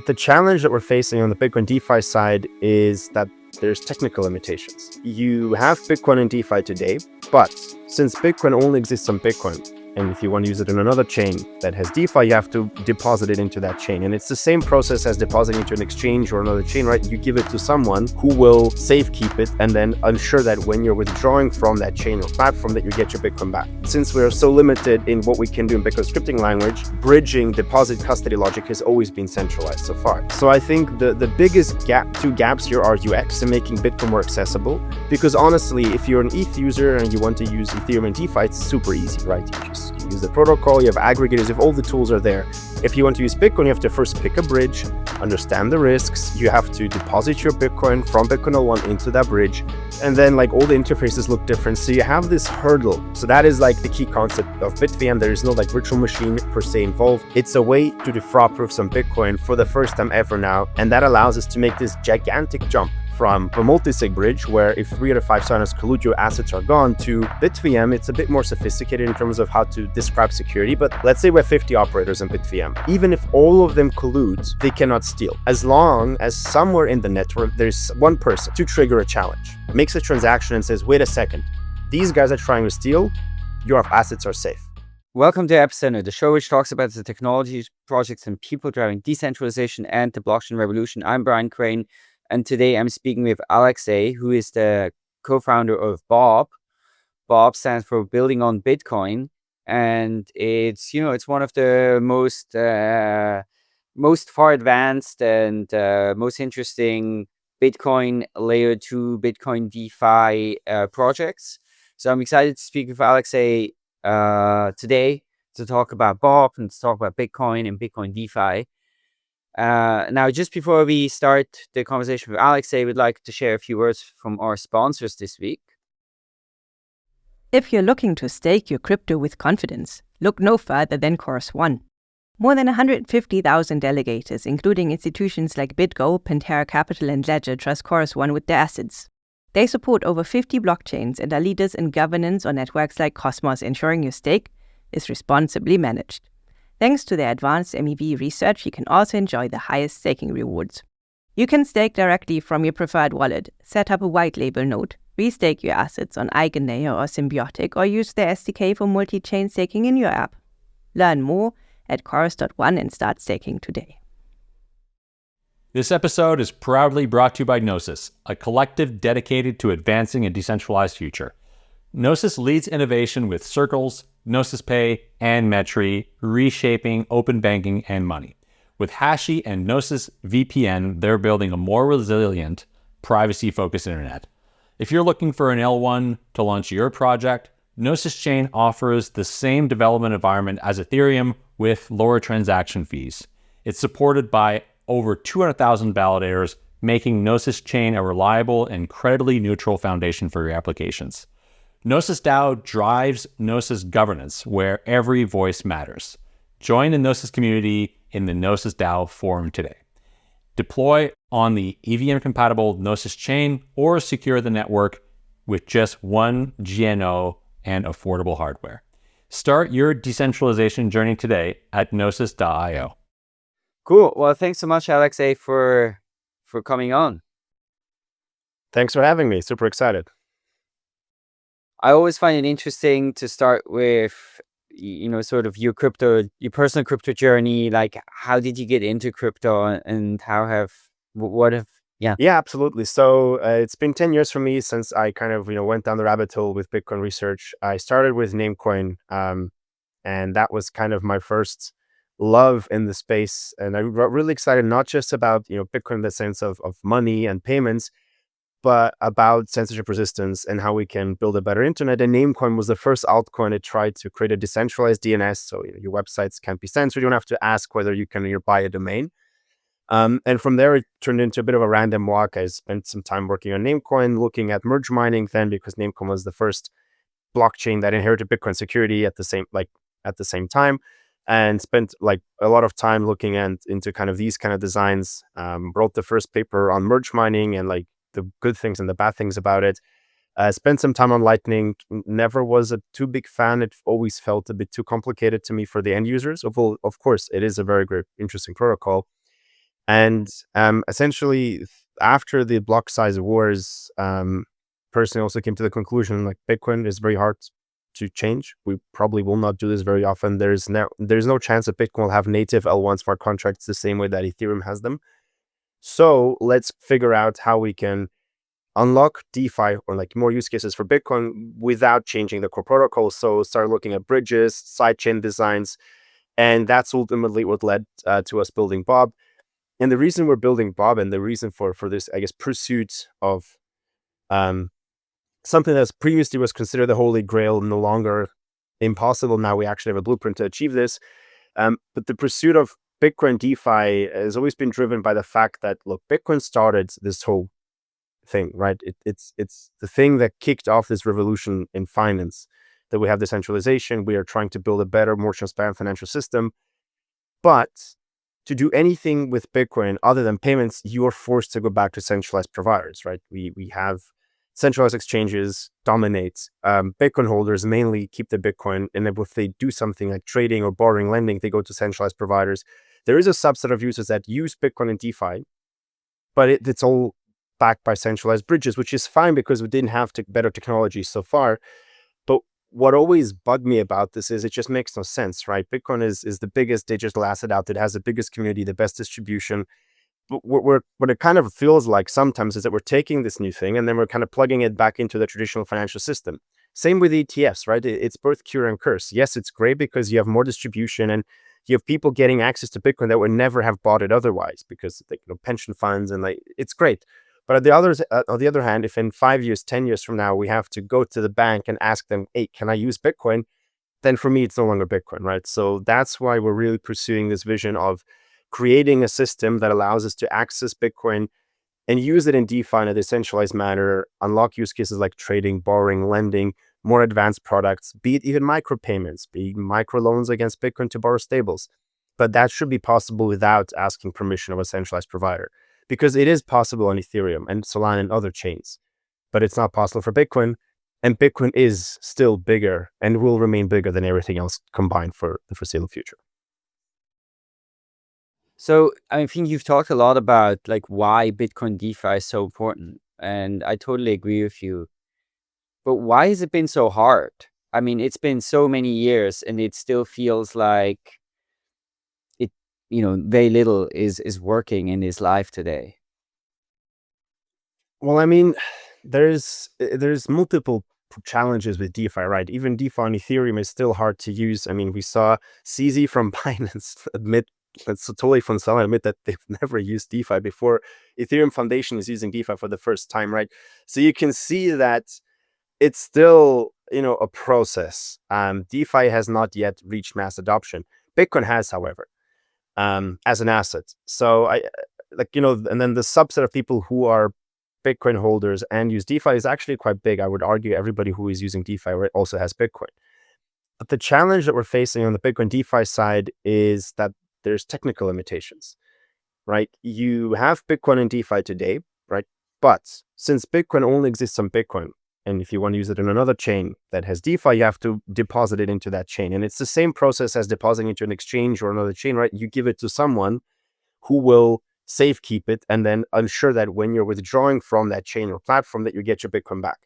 the challenge that we're facing on the Bitcoin DeFi side is that there's technical limitations. You have Bitcoin and DeFi today, but since Bitcoin only exists on Bitcoin, and if you want to use it in another chain that has DeFi, you have to deposit it into that chain. And it's the same process as depositing into an exchange or another chain, right? You give it to someone who will safekeep it and then ensure that when you're withdrawing from that chain or platform that you get your Bitcoin back. Since we are so limited in what we can do in Bitcoin scripting language, bridging deposit custody logic has always been centralized so far. So I think the biggest two gaps here are UX and making Bitcoin more accessible. Because honestly, if you're an ETH user and you want to use Ethereum and DeFi, it's super easy, right? You use the protocol, you have aggregators, if all the tools are there. If you want to use Bitcoin, you have to first pick a bridge, understand the risks, you have to deposit your Bitcoin from Bitcoin 01 into that bridge, and then like all the interfaces look different. So you have this hurdle. So that is like the key concept of BitVM. There is no like virtual machine per se involved. It's a way to defraud proofs on Bitcoin for the first time ever now. And that allows us to make this gigantic jump from a multi-sig bridge where if 3 out of 5 signers collude, your assets are gone, to BitVM. It's a bit more sophisticated in terms of how to describe security, but let's say we have 50 operators in BitVM. Even if all of them collude, they cannot steal. As long as somewhere in the network, there's one person to trigger a challenge, makes a transaction and says, wait a second, these guys are trying to steal, your assets are safe. Welcome to Epicenter, the show which talks about the technologies, projects, and people driving decentralization and the blockchain revolution. I'm Brian Crane. And today I'm speaking with Alexei, who is the co-founder of Bob. Bob stands for Building on Bitcoin. And it's one of the most far advanced and most interesting Bitcoin layer 2, Bitcoin DeFi projects. So I'm excited to speak with Alexei today to talk about Bob and to talk about Bitcoin and Bitcoin DeFi. Now, just before we start the conversation with Alexei, we'd like to share a few words from our sponsors this week. If you're looking to stake your crypto with confidence, look no further than Chorus One. More than 150,000 delegators, including institutions like BitGo, Pantera Capital, and Ledger, trust Chorus One with their assets. They support over 50 blockchains and are leaders in governance on networks like Cosmos, ensuring your stake is responsibly managed. Thanks to their advanced MEV research, you can also enjoy the highest staking rewards. You can stake directly from your preferred wallet, set up a white label node, restake your assets on EigenLayer or Symbiotic, or use their SDK for multi-chain staking in your app. Learn more at chorus.one and start staking today. This episode is proudly brought to you by Gnosis, a collective dedicated to advancing a decentralized future. Gnosis leads innovation with Circles, Gnosis Pay, and Metri, reshaping open banking and money. With Hashi and Gnosis VPN, they're building a more resilient, privacy-focused internet. If you're looking for an L1 to launch your project, Gnosis Chain offers the same development environment as Ethereum with lower transaction fees. It's supported by over 200,000 validators, making Gnosis Chain a reliable and credibly neutral foundation for your applications. Gnosis DAO drives Gnosis governance, where every voice matters. Join the Gnosis community in the Gnosis DAO forum today. Deploy on the EVM-compatible Gnosis chain or secure the network with just one GNO and affordable hardware. Start your decentralization journey today at gnosis.io. Cool. Well, thanks so much, Alexei, for coming on. Thanks for having me. Super excited. I always find it interesting to start with, sort of your personal crypto journey. Like, how did you get into crypto and Yeah, absolutely. So it's been 10 years for me since I kind of, went down the rabbit hole with Bitcoin research. I started with Namecoin, and that was kind of my first love in the space. And I got really excited, not just about, Bitcoin in the sense of money and payments, but about censorship resistance and how we can build a better internet. And Namecoin was the first altcoin that tried to create a decentralized DNS. So your websites can't be censored. You don't have to ask whether you can buy a domain. And from there, it turned into a bit of a random walk. I spent some time working on Namecoin, looking at merge mining then, because Namecoin was the first blockchain that inherited Bitcoin security at the same time, and spent a lot of time looking into kind of these kind of designs. Wrote the first paper on merge mining and the good things and the bad things about it. Spent some time on Lightning. Never was a too big fan. It always felt a bit too complicated to me for the end users. Of course, it is a very great, interesting protocol. And essentially, after the block size wars, personally also came to the conclusion like Bitcoin is very hard to change. We probably will not do this very often. There's no chance that Bitcoin will have native L1 smart contracts the same way that Ethereum has them. So let's figure out how we can unlock DeFi or like more use cases for Bitcoin without changing the core protocol. So start looking at bridges, sidechain designs, and that's ultimately what led to us building Bob. And the reason we're building Bob and the reason for this, I guess, pursuit of something that previously was considered the holy grail, no longer impossible. Now we actually have a blueprint to achieve this. But the pursuit of Bitcoin DeFi has always been driven by the fact that, look, Bitcoin started this whole thing, right? It's the thing that kicked off this revolution in finance, that we have decentralization. We are trying to build a better, more transparent financial system. But to do anything with Bitcoin other than payments, you are forced to go back to centralized providers, right? We have centralized exchanges dominate. Bitcoin holders mainly keep the Bitcoin, and if they do something like trading or borrowing, lending, they go to centralized providers. There is a subset of users that use Bitcoin and DeFi, but it's all backed by centralized bridges, which is fine because we didn't have better technology so far. But what always bugged me about this is it just makes no sense, right? Bitcoin is the biggest digital asset out there. It has the biggest community, the best distribution. But what it kind of feels like sometimes is that we're taking this new thing and then we're kind of plugging it back into the traditional financial system. Same with ETFs, right? It's both cure and curse. Yes, it's great because you have more distribution and you have people getting access to Bitcoin that would never have bought it otherwise because pension funds and it's great. But on the other hand, if in 5 years, 10 years from now, we have to go to the bank and ask them, hey, can I use Bitcoin? Then for me, it's no longer Bitcoin, right? So that's why we're really pursuing this vision of creating a system that allows us to access Bitcoin and use it in DeFi in a decentralized manner, unlock use cases like trading, borrowing, lending, more advanced products, be it even micropayments, be it microloans against Bitcoin to borrow stables. But that should be possible without asking permission of a centralized provider, because it is possible on Ethereum and Solana and other chains, but it's not possible for Bitcoin. And Bitcoin is still bigger and will remain bigger than everything else combined for the foreseeable future. So I think you've talked a lot about like why Bitcoin DeFi is so important, and I totally agree with you. But why has it been so hard? I mean, it's been so many years, and it still feels like it, very little is working in this life today. Well, I mean, there's multiple challenges with DeFi, right? Even DeFi on Ethereum is still hard to use. I mean, we saw CZ from Binance admit, that's totally from Solana, admit that they've never used DeFi before. Ethereum Foundation is using DeFi for the first time, right? So you can see that it's still, a process. DeFi has not yet reached mass adoption. Bitcoin has, however, as an asset. So and then the subset of people who are Bitcoin holders and use DeFi is actually quite big. I would argue everybody who is using DeFi also has Bitcoin. But the challenge that we're facing on the Bitcoin DeFi side is that there's technical limitations, right? You have Bitcoin and DeFi today, right? But since Bitcoin only exists on Bitcoin, and if you want to use it in another chain that has DeFi, you have to deposit it into that chain. And it's the same process as depositing into an exchange or another chain, right? You give it to someone who will safekeep it and then ensure that when you're withdrawing from that chain or platform that you get your Bitcoin back.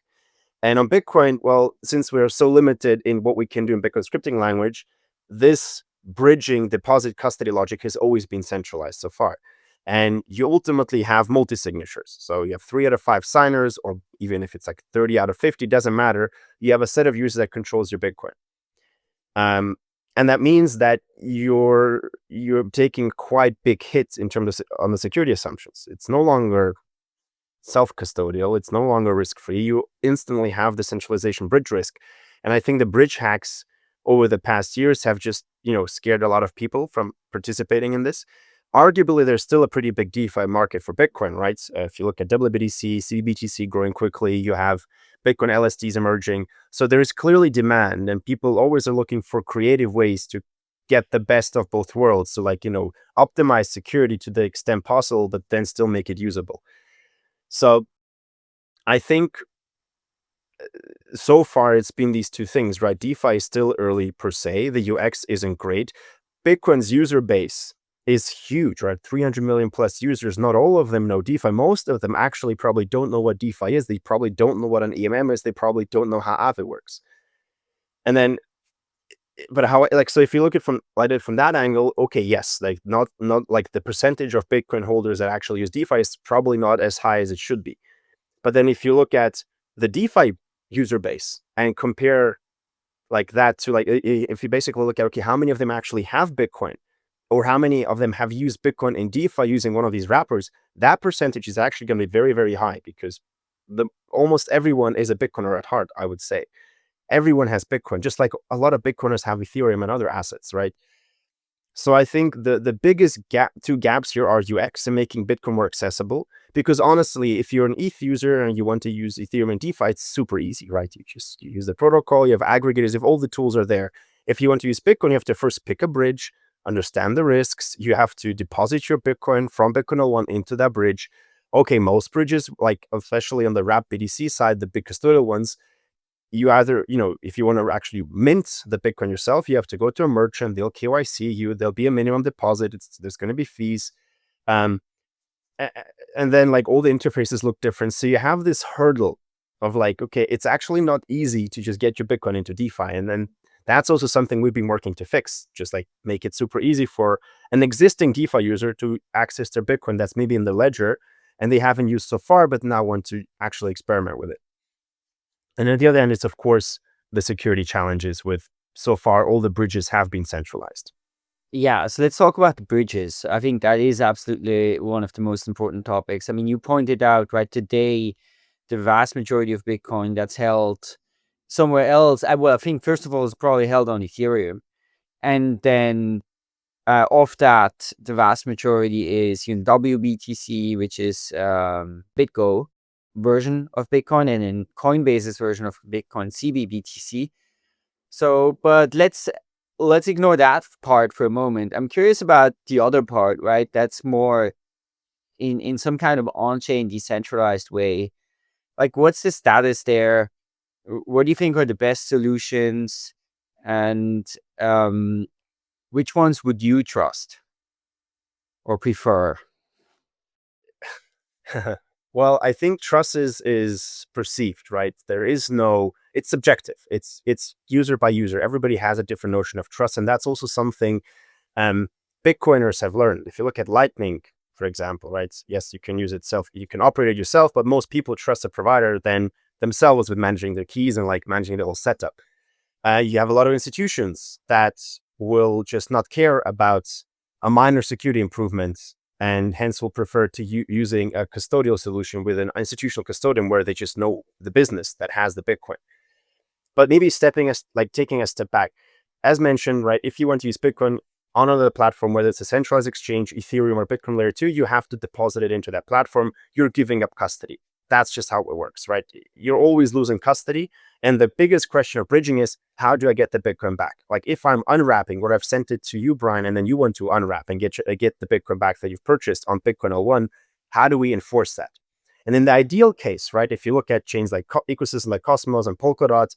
And on Bitcoin, well, since we're so limited in what we can do in Bitcoin scripting language, this bridging deposit custody logic has always been centralized so far. And you ultimately have multi-signatures. So you have 3 out of 5 signers, or even if it's like 30 out of 50, doesn't matter. You have a set of users that controls your Bitcoin. And that means that you're taking quite big hits in terms of on the security assumptions. It's no longer self-custodial. It's no longer risk-free. You instantly have the centralization bridge risk. And I think the bridge hacks over the past years have just, scared a lot of people from participating in this. Arguably, there's still a pretty big DeFi market for Bitcoin, right? If you look at WBTC, CBTC growing quickly, you have Bitcoin LSTs emerging. So there is clearly demand, and people always are looking for creative ways to get the best of both worlds. So optimize security to the extent possible, but then still make it usable. So I think so far it's been these two things, right? DeFi is still early per se. The UX isn't great. Bitcoin's user base is huge, right? 300 million plus users. Not all of them know DeFi. Most of them actually probably don't know what DeFi is. They probably don't know what an EMM is. They probably don't know how Aave works. And then, but how, like, so if you look at from that angle, okay, yes, like not like the percentage of Bitcoin holders that actually use DeFi is probably not as high as it should be. But then if you look at the DeFi user base and compare like that to like, if you basically look at, okay, how many of them actually have Bitcoin, or how many of them have used Bitcoin in DeFi using one of these wrappers, that percentage is actually going to be very, very high, because almost everyone is a Bitcoiner at heart, I would say. Everyone has Bitcoin, just like a lot of Bitcoiners have Ethereum and other assets, right? So I think the biggest two gaps here are UX and making Bitcoin more accessible. Because honestly, if you're an ETH user and you want to use Ethereum and DeFi, it's super easy, right? You use the protocol, you have aggregators, if all the tools are there. If you want to use Bitcoin, you have to first pick a bridge, understand the risks. You have to deposit your Bitcoin from Bitcoin 01 into that bridge. Okay, most bridges, like especially on the wrap BTC side, the big custodial ones, you either, if you want to actually mint the Bitcoin yourself, you have to go to a merchant, they'll KYC you, there'll be a minimum deposit, there's going to be fees. And then like all the interfaces look different. So you have this hurdle of like, okay, it's actually not easy to just get your Bitcoin into DeFi. And then that's also something we've been working to fix, just like make it super easy for an existing DeFi user to access their Bitcoin that's maybe in the ledger and they haven't used so far, but now want to actually experiment with it. And on the other end, it's of course the security challenges with, so far, all the bridges have been centralized. Yeah, so let's talk about the bridges. I think that is absolutely one of the most important topics. I mean, you pointed out, right, today, the vast majority of Bitcoin that's held somewhere else. Well, I think first of all, it's probably held on Ethereum. And then of that, the vast majority is WBTC, which is BitGo version of Bitcoin, and then Coinbase's version of Bitcoin, CBBTC. So, but let's ignore that part for a moment. I'm curious about the other part, right? That's more in some kind of on-chain decentralized way. Like, what's the status there? What do you think are the best solutions? And which ones would you trust or prefer? Well, I think trust is perceived, right? There is no, it's subjective. It's user by user. Everybody has a different notion of trust. And that's also something Bitcoiners have learned. If you look at Lightning, for example, right? Yes, you can use it you can operate it yourself, but most people trust a provider than themselves with managing their keys and like managing the whole setup. You have a lot of institutions that will just not care about a minor security improvement, and hence will prefer to using a custodial solution with an institutional custodian where they just know the business that has the Bitcoin. But maybe taking a step back, as mentioned, right? If you want to use Bitcoin on another platform, whether it's a centralized exchange, Ethereum or Bitcoin layer 2, you have to deposit it into that platform. You're giving up custody. That's just how it works, right? You're always losing custody. And the biggest question of bridging is, how do I get the Bitcoin back? Like if I'm unwrapping or I've sent it to you, Brian, and then you want to unwrap and get the Bitcoin back that you've purchased on Bitcoin 01, how do we enforce that? And in the ideal case, right, if you look at chains like ecosystems like Cosmos and Polkadot,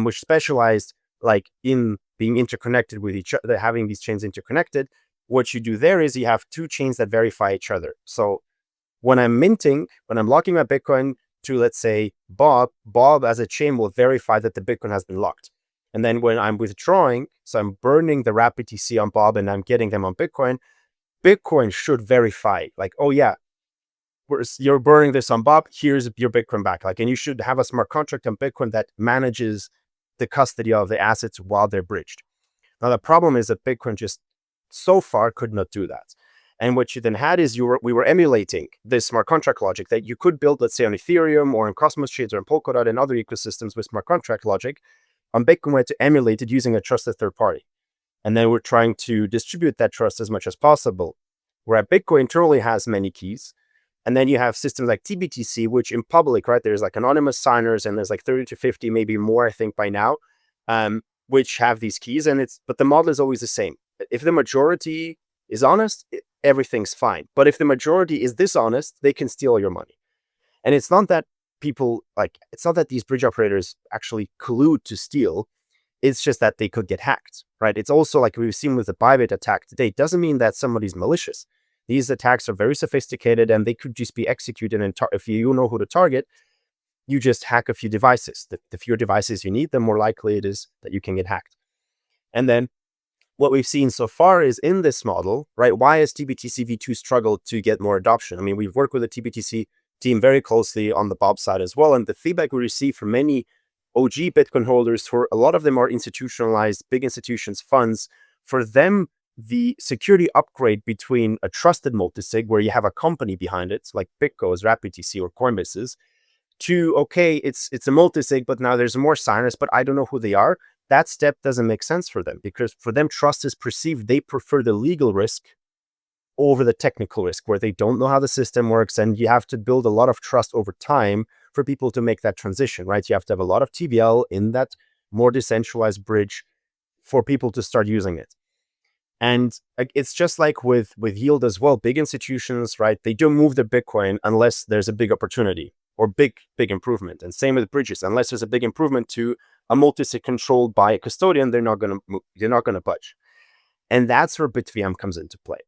which specialized like in being interconnected with each other, having these chains interconnected, what you do there is you have two chains that verify each other. So when I'm locking my Bitcoin to, let's say, Bob as a chain will verify that the Bitcoin has been locked. And then when I'm withdrawing, so I'm burning the wrap BTC on Bob and I'm getting them on Bitcoin should verify like, oh yeah, you're burning this on Bob, here's your Bitcoin back. Like, and you should have a smart contract on Bitcoin that manages the custody of the assets while they're bridged. Now, the problem is that Bitcoin just so far could not do that. And what you then had is we were emulating this smart contract logic that you could build, let's say, on Ethereum or in Cosmos chains or in Polkadot and other ecosystems with smart contract logic. On Bitcoin, we had to emulate it using a trusted third party. And then we're trying to distribute that trust as much as possible. Where Bitcoin internally has many keys. And then you have systems like TBTC, which in public, right, there's like anonymous signers and there's like 30 to 50, maybe more, I think, by now, which have these keys. But the model is always the same. If the majority is honest, everything's fine. But if the majority is dishonest, they can steal your money. And it's not that these bridge operators actually collude to steal. It's just that they could get hacked, right? It's also like we've seen with the Bybit attack today. It doesn't mean that somebody's malicious. These attacks are very sophisticated and they could just be executed. And if you know who to target, you just hack a few devices. The fewer devices you need, the more likely it is that you can get hacked. And then what we've seen so far is in this model, right? Why has TBTC V2 struggled to get more adoption? I mean, we've worked with the TBTC team very closely on the Bob side as well. And the feedback we receive from many OG Bitcoin holders, for a lot of them are institutionalized, big institutions, funds. For them, the security upgrade between a trusted multisig, where you have a company behind it, like BitGo's, RapidTC, or Coinbase's, to, okay, it's a multisig, but now there's more signers, but I don't know who they are. That step doesn't make sense for them, because for them, trust is perceived. They prefer the legal risk over the technical risk, where they don't know how the system works, and you have to build a lot of trust over time for people to make that transition, right? You have to have a lot of TVL in that more decentralized bridge for people to start using it. And it's just like with yield as well. Big institutions, right? They don't move their Bitcoin unless there's a big opportunity or big improvement. And same with bridges. Unless there's a big improvement to a multisig controlled by a custodian, they're not going to budge. And that's where BitVM comes into play.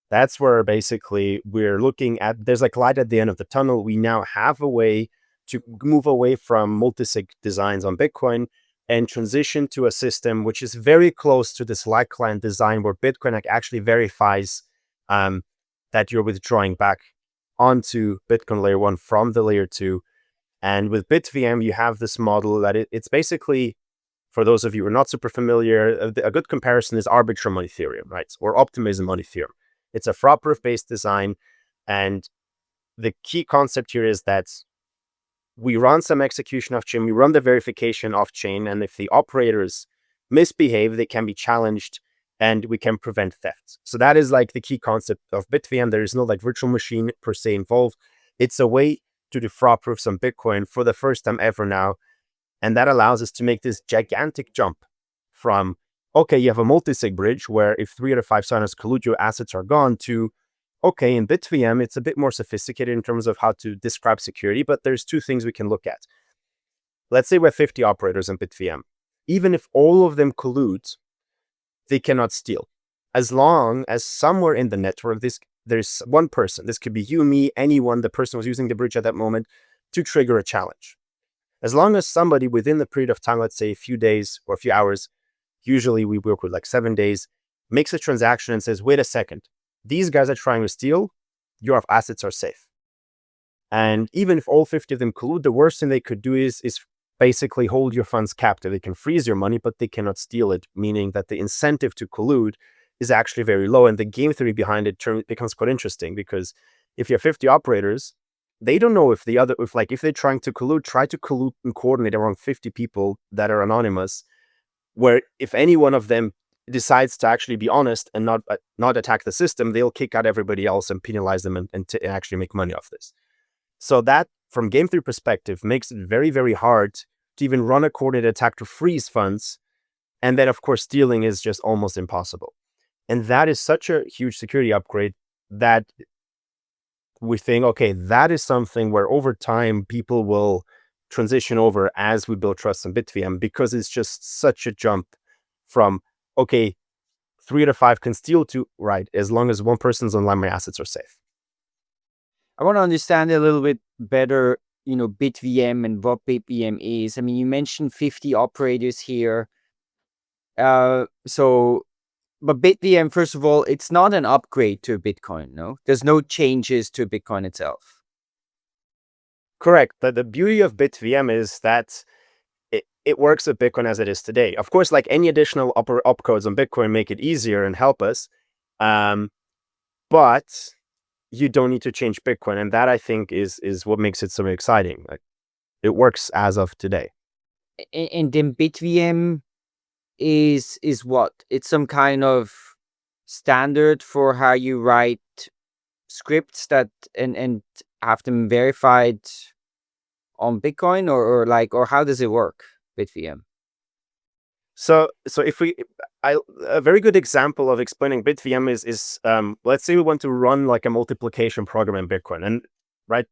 That's where basically we're looking at, there's like light at the end of the tunnel. We now have a way to move away from multisig designs on Bitcoin and transition to a system which is very close to this light client design, where Bitcoin actually verifies that you're withdrawing back onto Bitcoin layer 1 from the layer 2. And with BitVM, you have this model that it's basically, for those of you who are not super familiar, a good comparison is Arbitrum on Ethereum, right? Or Optimism on Ethereum. It's a fraud-proof based design. And the key concept here is that we run some execution off chain, we run the verification off chain, and if the operators misbehave, they can be challenged and we can prevent theft. So that is like the key concept of BitVM. There is no like virtual machine per se involved. It's a way to do fraud proofs on Bitcoin for the first time ever now. And that allows us to make this gigantic jump from, okay, you have a multi-sig bridge where if 3 out of 5 signers collude, your assets are gone, to, okay, in BitVM, it's a bit more sophisticated in terms of how to describe security, but there's 2 things we can look at. Let's say we have 50 operators in BitVM. Even if all of them collude, they cannot steal. As long as somewhere in the network, there's one person, this could be you, me, anyone, the person who's using the bridge at that moment, to trigger a challenge. As long as somebody within the period of time, let's say a few days or a few hours, usually we work with like 7 days, makes a transaction and says, wait a second, these guys are trying to steal, your assets are safe. And even if all 50 of them collude, the worst thing they could do is basically hold your funds captive. They can freeze your money, but they cannot steal it, meaning that the incentive to collude is actually very low. And the game theory behind it becomes quite interesting, because if you have 50 operators, they don't know if if they're trying to collude, try to collude and coordinate around 50 people that are anonymous, where if any one of them decides to actually be honest and not attack the system, they'll kick out everybody else and penalize them and to actually make money off this. So that, from game theory perspective, makes it very, very hard to even run a coordinated attack to freeze funds. And then, of course, stealing is just almost impossible. And that is such a huge security upgrade that we think, okay, that is something where over time people will transition over as we build trust in BitVM, because it's just such a jump from, okay, 3 out of 5 can steal, to, right, as long as one person's online, my assets are safe. I want to understand a little bit better, BitVM and what BitVM is. I mean, you mentioned 50 operators here. But BitVM, first of all, it's not an upgrade to Bitcoin, no? There's no changes to Bitcoin itself. Correct. The beauty of BitVM is that it works with Bitcoin as it is today. Of course, like any additional opcodes on Bitcoin make it easier and help us. But you don't need to change Bitcoin. And that, I think, is what makes it so exciting. Like, it works as of today. And then BitVM is what? It's some kind of standard for how you write scripts that and have them verified on Bitcoin, or how does it work, BitVM? So if a very good example of explaining BitVM is let's say we want to run like a multiplication program in Bitcoin, and right,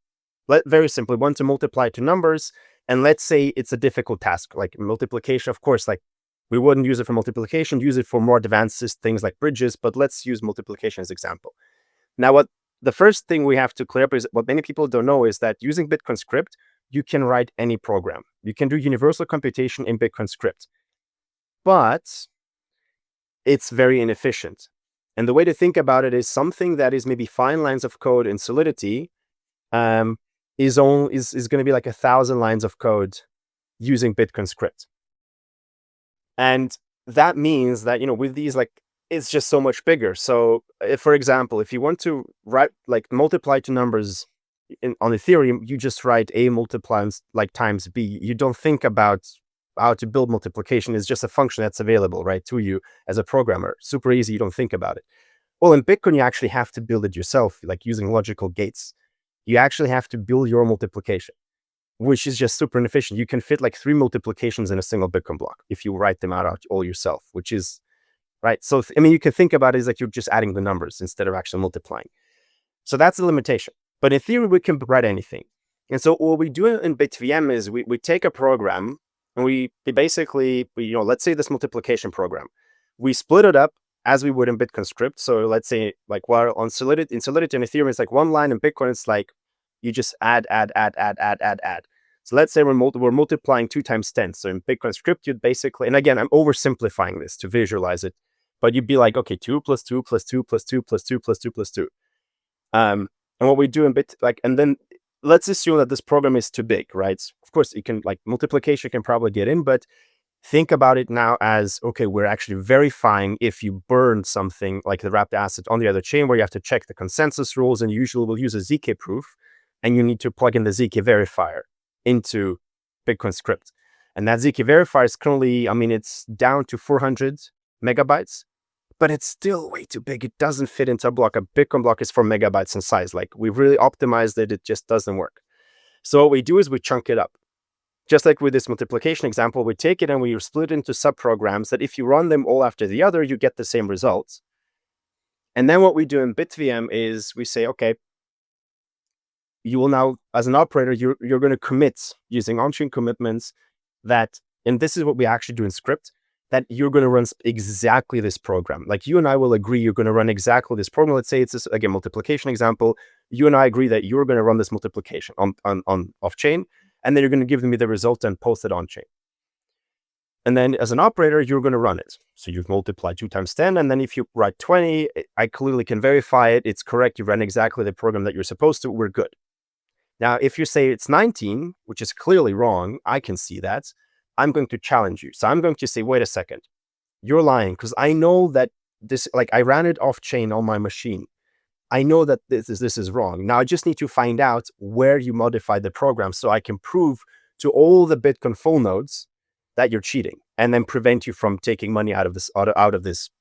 very simply want to multiply 2 numbers, and let's say it's a difficult task like multiplication. Of course, like We wouldn't use it for multiplication, use it for more advanced things like bridges, but let's use multiplication as example. Now, what the first thing we have to clear up is what many people don't know is that using Bitcoin script, you can write any program. You can do universal computation in Bitcoin script, but it's very inefficient. And the way to think about it is something that is maybe fine lines of code in Solidity is going to be like 1,000 lines of code using Bitcoin script. And that means that, with these, like, it's just so much bigger. So for example, if you want to write, like, multiply two numbers on Ethereum, you just write A multiplies like times B. You don't think about how to build multiplication. It's just a function that's available, right, to you as a programmer. Super easy. You don't think about it. Well, in Bitcoin, you actually have to build it yourself, like using logical gates. You actually have to build your multiplication, which is just super inefficient. You can fit like 3 multiplications in a single Bitcoin block if you write them out all yourself, which is, right? So, you can think about it as like you're just adding the numbers instead of actually multiplying. So that's the limitation. But in theory, we can write anything. And so what we do in BitVM is we take a program and we basically, let's say this multiplication program, we split it up as we would in Bitcoin script. So let's say, like, while in Solidity and Ethereum, it's like one line. In Bitcoin, it's like you just add. So let's say we're multiplying 2 times 10. So in Bitcoin script, you'd basically, and again, I'm oversimplifying this to visualize it, but you'd be like, okay, 2 plus 2 plus 2 plus 2 plus 2 plus 2 plus 2. And what we do in and then let's assume that this program is too big, right? Of course, you can, like, multiplication can probably get in, but think about it now as, okay, we're actually verifying if you burn something like the wrapped asset on the other chain, where you have to check the consensus rules, and usually we'll use a ZK proof, and you need to plug in the ZK verifier into Bitcoin script. And that ZK verifier is currently, it's down to 400 megabytes, but it's still way too big. It doesn't fit into a block. A Bitcoin block is 4 megabytes in size. Like, we've really optimized it. It just doesn't work. So what we do is we chunk it up. Just like with this multiplication example, we take it and we split it into subprograms that if you run them all after the other, you get the same results. And then what we do in BitVM is we say, okay, you will now, as an operator, you're going to commit using on-chain commitments that, and this is what we actually do in script, that you're going to run exactly this program. Like, you and I will agree you're going to run exactly this program. Let's say it's this, again, multiplication example. You and I agree that you're going to run this multiplication on off-chain, and then you're going to give me the result and post it on-chain. And then as an operator, you're going to run it. So you've multiplied 2 times 10, and then if you write 20, I clearly can verify it. It's correct. You ran exactly the program that you're supposed to. We're good. Now, if you say it's 19, which is clearly wrong, I can see that, I'm going to challenge you. So I'm going to say, wait a second, you're lying, because I know that this, like, I ran it off-chain on my machine. I know that this is wrong. Now I just need to find out where you modified the program so I can prove to all the Bitcoin full nodes that you're cheating, and then prevent you from taking money out of this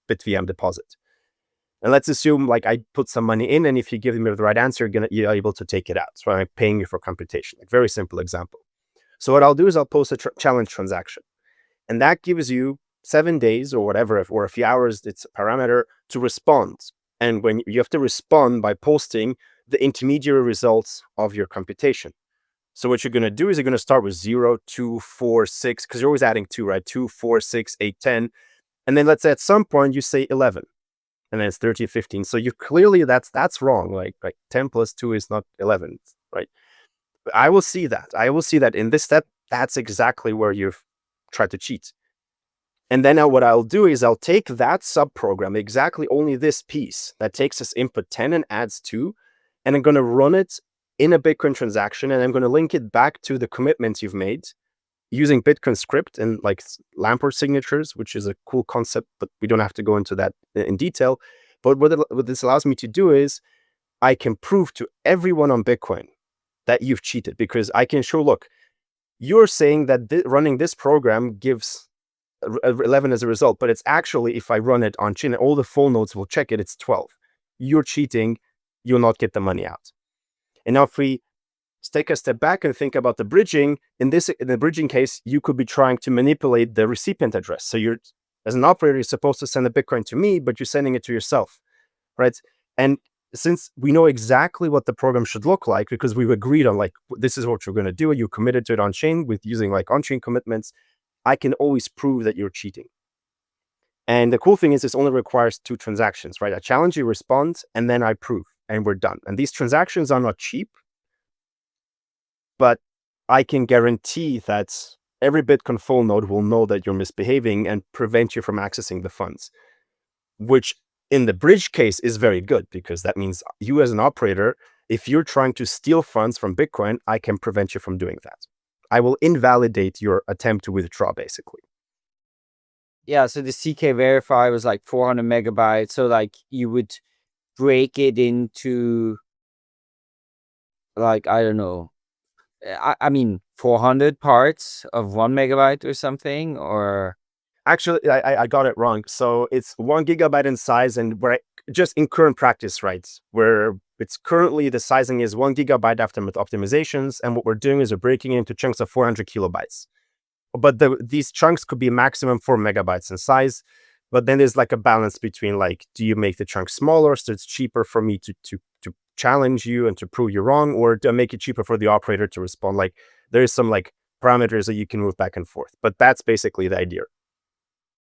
BitVM deposit. And let's assume, like, I put some money in, and if you give me the right answer, you're able to take it out. So I'm paying you for computation. Like, very simple example. So what I'll do is I'll post a challenge transaction, and that gives you 7 days or whatever, or a few hours, it's a parameter, to respond. And when you have to respond by posting the intermediary results of your computation. So what you're going to do is you're going to start with 0, 2, 4, 6, because you're always adding 2, right? 2, 4, 6, 8, 10. And then let's say at some point you say 11. And then it's 30, 15. So you clearly, that's wrong. Like 10 plus 2 is not 11, right? But I will see that. I will see that in this step, that's exactly where you've tried to cheat. And then what I'll do is I'll take that subprogram, exactly only this piece that takes as input 10 and adds 2, and I'm going to run it in a Bitcoin transaction, and I'm going to link it back to the commitments you've made using Bitcoin script and like Lamport signatures, which is a cool concept, but we don't have to go into that in detail. But what this allows me to do is I can prove to everyone on Bitcoin that you've cheated, because I can show, look, you're saying that running this program gives 11 as a result, but it's actually, if I run it on chain, all the full nodes will check it, it's 12. You're cheating, you'll not get the money out. And now if we take a step back and think about the bridging, in the bridging case, you could be trying to manipulate the recipient address. So you're, as an operator, you're supposed to send a Bitcoin to me, but you're sending it to yourself, right? And since we know exactly what the program should look like, because we've agreed on, like, this is what you're going to do, you committed to it on chain with using like on-chain commitments, I can always prove that you're cheating. And the cool thing is this only requires 2 transactions, right? I challenge, you respond, and then I prove, and we're done. And these transactions are not cheap, but I can guarantee that every Bitcoin full node will know that you're misbehaving and prevent you from accessing the funds, which in the bridge case is very good, because that means you as an operator, if you're trying to steal funds from Bitcoin, I can prevent you from doing that. I will invalidate your attempt to withdraw, basically. Yeah, so the CK verify was like 400 megabytes. So like you would break it into like, I don't know. I mean, 400 parts of 1 megabyte or something, or Actually, I got it wrong. So it's 1 gigabyte in size, and just in current practice, right, where it's currently the sizing is 1 gigabyte after optimizations, and what we're doing is we're breaking it into chunks of 400 kilobytes. But these chunks could be maximum 4 megabytes in size. But then there's like a balance between like, do you make the chunk smaller so it's cheaper for me to challenge you and to prove you wrong, or do I make it cheaper for the operator to respond? Like there's some like parameters that you can move back and forth. But that's basically the idea.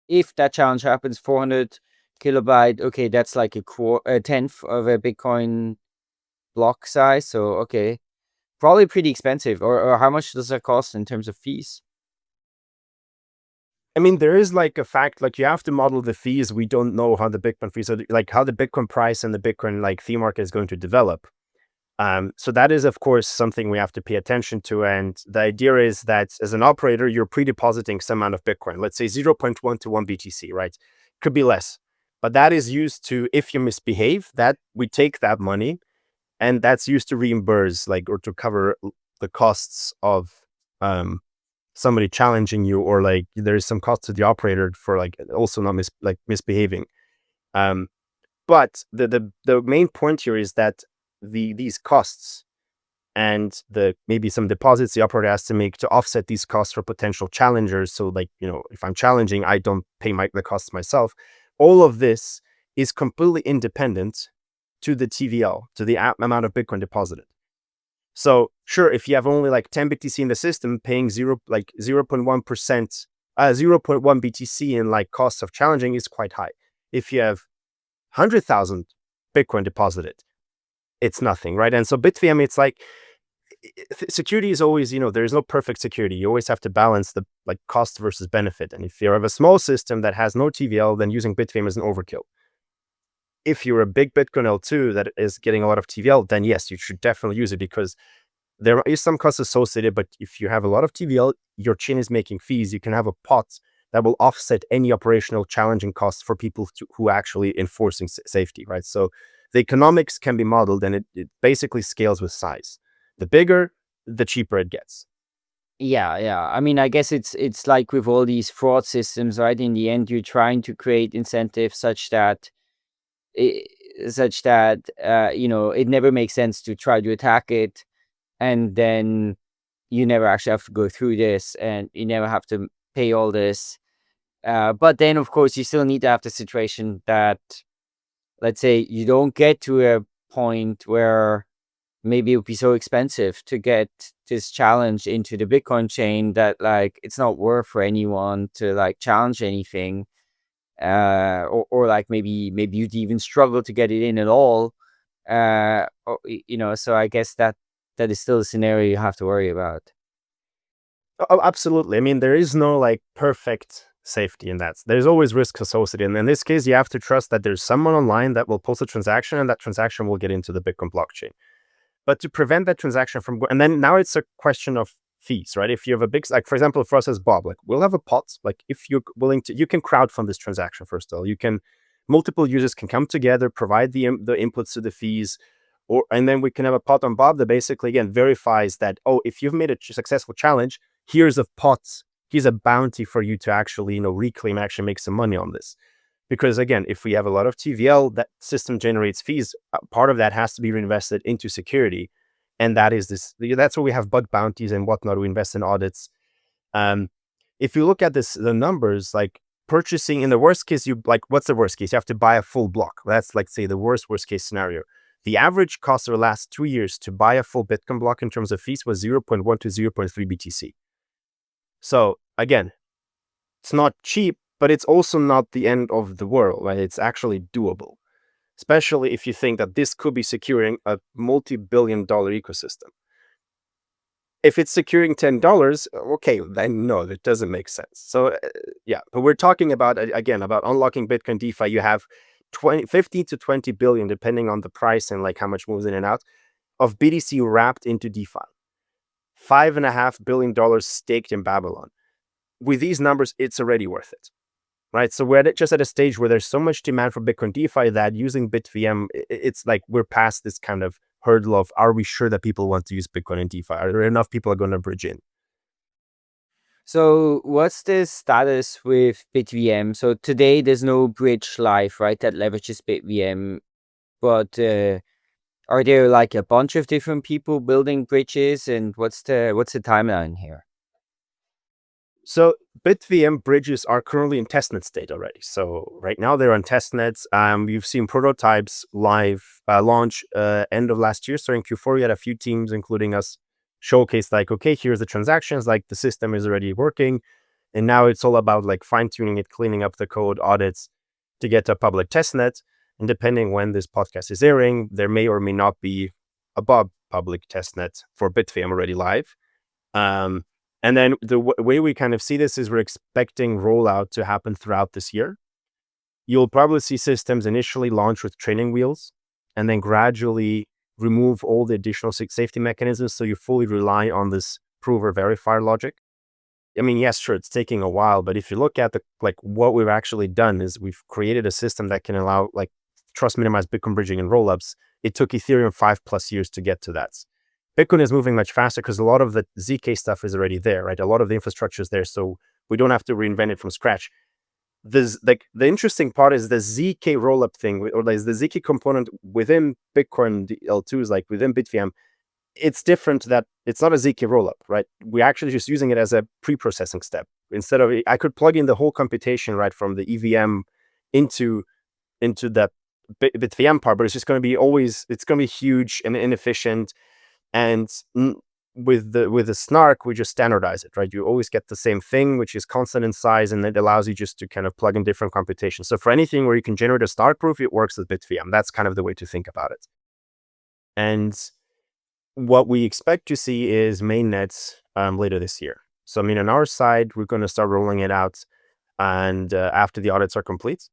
if that challenge happens, 400 kilobyte, okay, that's like a tenth of a Bitcoin block size. So, okay, probably pretty expensive. Or how much does that cost in terms of fees? I mean, there is like a fact, like you have to model the fees. We don't know how the Bitcoin fees, like how the Bitcoin price and the Bitcoin like fee market is going to develop. So that is, of course, something we have to pay attention to. And the idea is that as an operator, you're pre-depositing some amount of Bitcoin, let's say 0.1 to 1 BTC, right? Could be less. But that is used to, if you misbehave, that we take that money and that's used to reimburse, like, or to cover the costs of somebody challenging you, or like there is some cost to the operator for like also not misbehaving. But the main point here is that these costs and maybe some deposits the operator has to make to offset these costs for potential challengers. So like, if I'm challenging, I don't pay the costs myself. All of this is completely independent to the TVL, to the amount of Bitcoin deposited. So sure, if you have only like 10 BTC in the system, paying 0.1%, 0.1 BTC in like costs of challenging is quite high. If you have 100,000 Bitcoin deposited, it's nothing, right? And so BitVM, it's like security is always, there's no perfect security. You always have to balance the like cost versus benefit. And if you have a small system that has no TVL, then using BitVM is an overkill. If you're a big Bitcoin L2 that is getting a lot of TVL, then yes, you should definitely use it, because there is some cost associated. But if you have a lot of TVL, your chain is making fees. You can have a pot that will offset any operational challenging costs for people who are actually enforcing safety, right? So the economics can be modeled, and it basically scales with size. The bigger, the cheaper it gets. Yeah. I mean, I guess it's like with all these fraud systems, right? In the end, you're trying to create incentives such that it never makes sense to try to attack it, and then you never actually have to go through this, and you never have to pay all this. But then, of course, you still need to have the situation that, let's say, you don't get to a point where maybe it would be so expensive to get this challenge into the Bitcoin chain that like it's not worth for anyone to like challenge anything. Or like maybe you'd even struggle to get it in at all. So I guess that is still a scenario you have to worry about. Oh, absolutely. I mean, there is no like perfect safety in that. There's always risks associated. And in this case, you have to trust that there's someone online that will post a transaction, and that transaction will get into the Bitcoin blockchain. But to prevent that transaction from and then now it's a question of fees, right? If you have a big, like for example, for us as Bob, like we'll have a pot, like if you're willing to, you can crowdfund this transaction first of all. Multiple users can come together, provide the inputs to the fees, and then we can have a pot on Bob that basically again verifies that, oh, if you've made a successful challenge, here's a pot, here's a bounty for you to actually, reclaim, actually make some money on this. Because again, if we have a lot of TVL, that system generates fees. Part of that has to be reinvested into security. And that's where we have bug bounties and whatnot. We invest in audits. If you look at the numbers, like purchasing in the worst case, what's the worst case? You have to buy a full block. That's like, say, the worst case scenario. The average cost over the last 2 years to buy a full Bitcoin block in terms of fees was 0.1 to 0.3 BTC. So again, it's not cheap, but it's also not the end of the world, right? It's actually doable, especially if you think that this could be securing a multi-billion-dollar ecosystem. If it's securing $10, okay, then no, that doesn't make sense. So yeah, but we're talking about, again, about unlocking Bitcoin DeFi. You have 50 to 20 billion, depending on the price and like how much moves in and out, of BTC wrapped into DeFi. $5.5 billion staked in Babylon. With these numbers, it's already worth it, right? So we're just at a stage where there's so much demand for Bitcoin DeFi that using BitVM, it's like we're past this kind of hurdle of, are we sure that people want to use Bitcoin and DeFi? Are there enough people are going to bridge in? So what's the status with BitVM? So today there's no bridge live, right? That leverages BitVM, but are there like a bunch of different people building bridges, and what's the timeline here? So BitVM bridges are currently in testnet state already. So right now they're on testnets. You've seen prototypes live launch end of last year. So in Q4, we had a few teams, including us, showcase like, okay, here's the transactions, like the system is already working. And now it's all about like fine tuning it, cleaning up the code, audits to get to a public testnet. And depending when this podcast is airing, there may or may not be a public testnet for BitVM already live. And then the way we kind of see this is we're expecting rollout to happen throughout this year. You'll probably see systems initially launch with training wheels and then gradually remove all the additional safety mechanisms so you fully rely on this prove or verifier logic. I mean, yes, sure, it's taking a while, but if you look at what we've actually done is we've created a system that can allow like trust minimized Bitcoin bridging and rollups. It took Ethereum 5+ years to get to that. Bitcoin is moving much faster because a lot of the ZK stuff is already there, right? A lot of the infrastructure is there, so we don't have to reinvent it from scratch. The interesting part is the ZK rollup thing, or like the ZK component within Bitcoin L2s, like within BitVM. It's different that it's not a ZK rollup, right? We're actually just using it as a pre-processing step. Instead of, I could plug in the whole computation, right, from the EVM into that BitVM part, but it's just going to be it's going to be huge and inefficient. And with the snark, we just standardize it, right? You always get the same thing, which is constant in size, and it allows you just to kind of plug in different computations. So for anything where you can generate a snark proof, it works with BitVM. That's kind of the way to think about it. And what we expect to see is mainnets later this year. So I mean, on our side, we're going to start rolling it out, and after the audits are complete.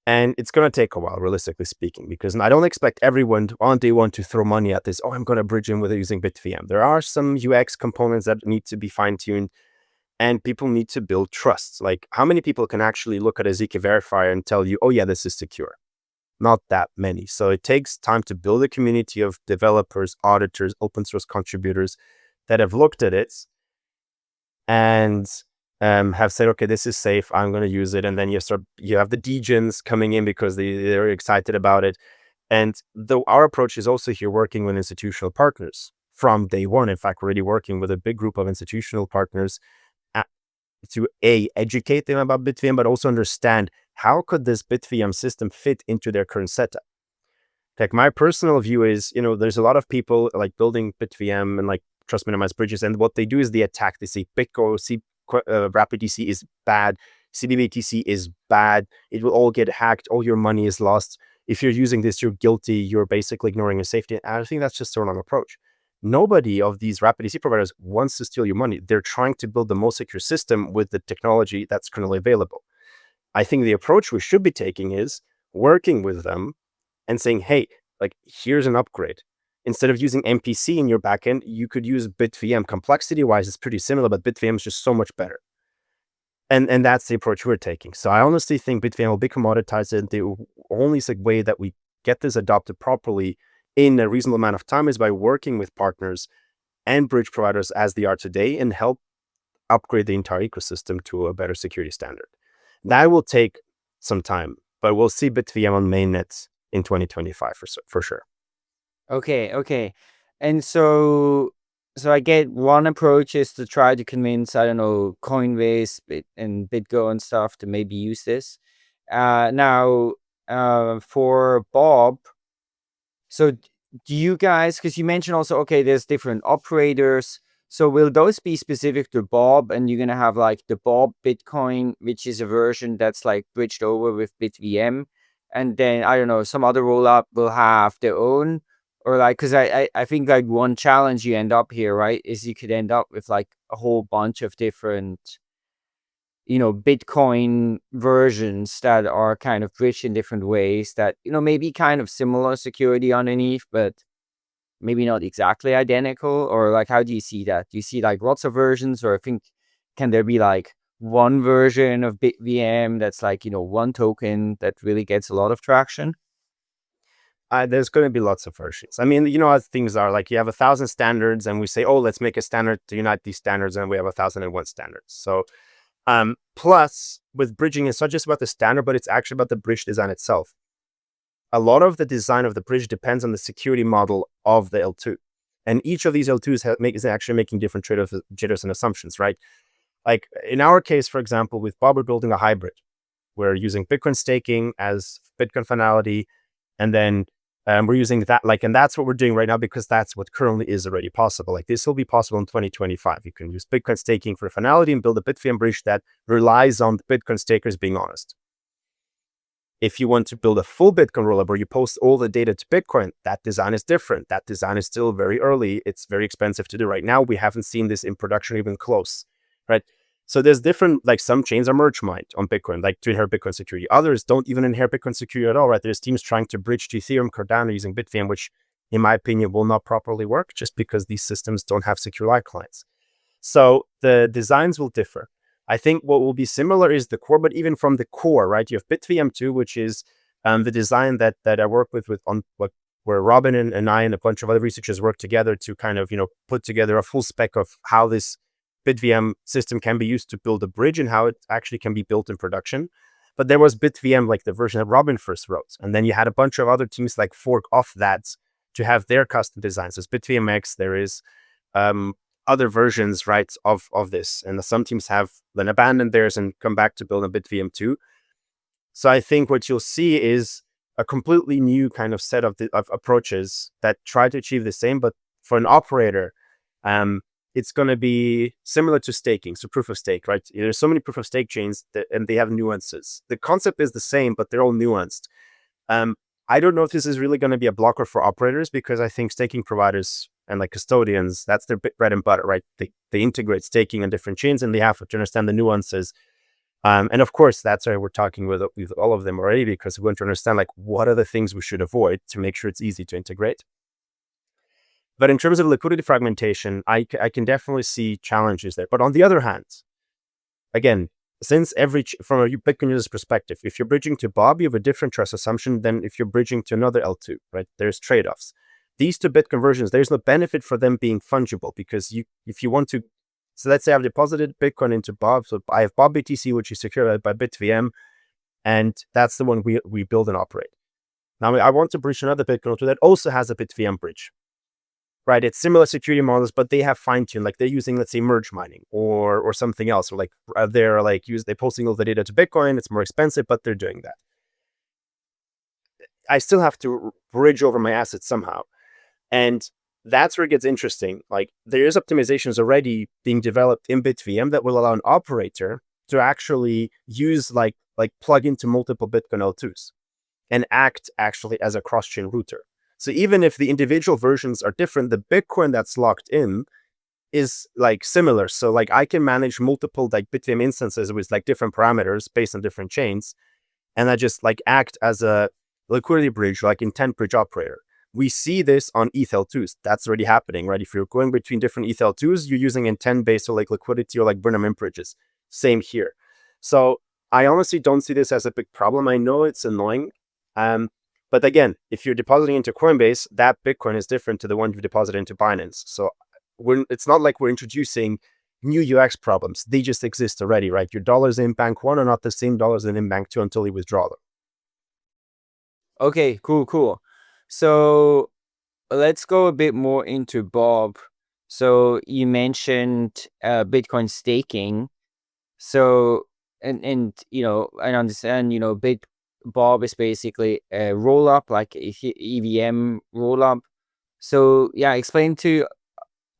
And it's going to take a while, realistically speaking, because I don't expect everyone on day one to throw money at this. Oh, I'm going to bridge in with it using BitVM. There are some UX components that need to be fine-tuned, and people need to build trust. Like, how many people can actually look at a ZK verifier and tell you, oh yeah, this is secure? Not that many. So it takes time to build a community of developers, auditors, open source contributors that have looked at it and have said, okay, this is safe, I'm going to use it. And then you have the degens coming in because they're excited about it. And though our approach is also here working with institutional partners from day one. In fact, we're already working with a big group of institutional partners to educate them about BitVM, but also understand how could this BitVM system fit into their current setup. Like, my personal view is, there's a lot of people like building BitVM and like trust minimized bridges, and what they do is they attack. They say BitGo, RapidDC is bad, CBBTC is bad, it will all get hacked, all your money is lost. If you're using this, you're guilty, you're basically ignoring your safety. And I think that's just the wrong approach. Nobody of these RapidDC providers wants to steal your money. They're trying to build the most secure system with the technology that's currently available. I think the approach we should be taking is working with them and saying, hey, like, here's an upgrade. Instead of using MPC in your backend, you could use BitVM. Complexity-wise, it's pretty similar, but BitVM is just so much better. And that's the approach we're taking. So I honestly think BitVM will be commoditized, and the only way that we get this adopted properly in a reasonable amount of time is by working with partners and bridge providers as they are today and help upgrade the entire ecosystem to a better security standard. That will take some time, but we'll see BitVM on mainnet in 2025 for sure. Okay. And so I get one approach is to try to convince, I don't know, Coinbase and BitGo and stuff to maybe use this. Now, for Bob, so do you guys, because you mentioned also, okay, there's different operators. So will those be specific to Bob, and you're gonna have like the Bob Bitcoin, which is a version that's like bridged over with BitVM, and then I don't know, some other rollup will have their own, or like, because I think like one challenge you end up here, right, is you could end up with like a whole bunch of different, Bitcoin versions that are kind of bridged in different ways that, maybe kind of similar security underneath, but maybe not exactly identical. Or like, how do you see that? Do you see like lots of versions, or I think, can there be like one version of BitVM that's like, one token that really gets a lot of traction? There's going to be lots of versions. I mean, you know how things are. Like you have 1,000 standards, and we say, oh, let's make a standard to unite these standards, and we have 1,001 standards. So, plus with bridging, it's not just about the standard, but it's actually about the bridge design itself. A lot of the design of the bridge depends on the security model of the L2, and each of these L2s is actually making different trade-offs, jitters, and assumptions, right? Like in our case, for example, with Bob, we're building a hybrid. We're using Bitcoin staking as Bitcoin finality, and then we're using that, and that's what we're doing right now because that's what currently is already possible. Like this will be possible in 2025. You can use Bitcoin staking for finality and build a BitVM bridge that relies on the Bitcoin stakers being honest. If you want to build a full Bitcoin rollup where you post all the data to Bitcoin, that design is different. That design is still very early. It's very expensive to do right now. We haven't seen this in production even close, right? So there's different, like some chains are merge mined on Bitcoin, like to inherit Bitcoin security. Others don't even inherit Bitcoin security at all, right? There's teams trying to bridge to Ethereum, Cardano using BitVM, which in my opinion will not properly work just because these systems don't have secure live clients. So the designs will differ. I think what will be similar is the core, but even from the core, right? You have BitVM2, which is the design that I work with on what where Robin and I and a bunch of other researchers work together to kind of put together a full spec of how this BitVM system can be used to build a bridge and how it actually can be built in production. But there was BitVM, like the version that Robin first wrote, and then you had a bunch of other teams like fork off that to have their custom designs. There's BitVMX, there is other versions, right, of this. And some teams have then abandoned theirs and come back to build a BitVM2. So I think what you'll see is a completely new kind of set of approaches that try to achieve the same, but for an operator, it's going to be similar to staking, so proof of stake, right? There's so many proof of stake chains and they have nuances. The concept is the same, but they're all nuanced. I don't know if this is really going to be a blocker for operators because I think staking providers and like custodians, that's their bread and butter, right? They integrate staking on different chains and they have to understand the nuances. And of course, that's why we're talking with all of them already because we want to understand like what are the things we should avoid to make sure it's easy to integrate. But in terms of liquidity fragmentation, I can definitely see challenges there. But on the other hand, again, since from a Bitcoin user's perspective, if you're bridging to Bob, you have a different trust assumption than if you're bridging to another L2, right? There's trade-offs. These two Bitcoin versions, there's no benefit for them being fungible because if you want to, so let's say I've deposited Bitcoin into Bob. So I have Bob BTC, which is secured by BitVM, and that's the one we build and operate. Now I want to bridge another Bitcoin that also has a BitVM bridge. Right, it's similar security models, but they have fine-tuned, like they're using, let's say, merge mining or something else, or like they're posting all the data to Bitcoin. It's more expensive, but they're doing that. I still have to bridge over my assets somehow, and that's where it gets interesting. Like there is optimizations already being developed in BitVM that will allow an operator to actually use like plug into multiple Bitcoin L2s and act actually as a cross-chain router. So even if the individual versions are different, the Bitcoin that's locked in is like similar. So like I can manage multiple like BitVM instances with like different parameters based on different chains. And I just like act as a liquidity bridge, like intent bridge operator. We see this on ETH-L2s. That's already happening, right? If you're going between different ETH-L2s, you're using intent based or like liquidity or like Burnham imp bridges. Same here. So I honestly don't see this as a big problem. I know it's annoying. But again, if you're depositing into Coinbase, that Bitcoin is different to the one you deposited into Binance. So it's not like we're introducing new UX problems. They just exist already, right? Your dollars in bank one are not the same dollars in bank two until you withdraw them. Okay, cool. So let's go a bit more into Bob. So you mentioned Bitcoin staking. So and I understand Bob is basically a rollup, like EVM rollup. So yeah, explain to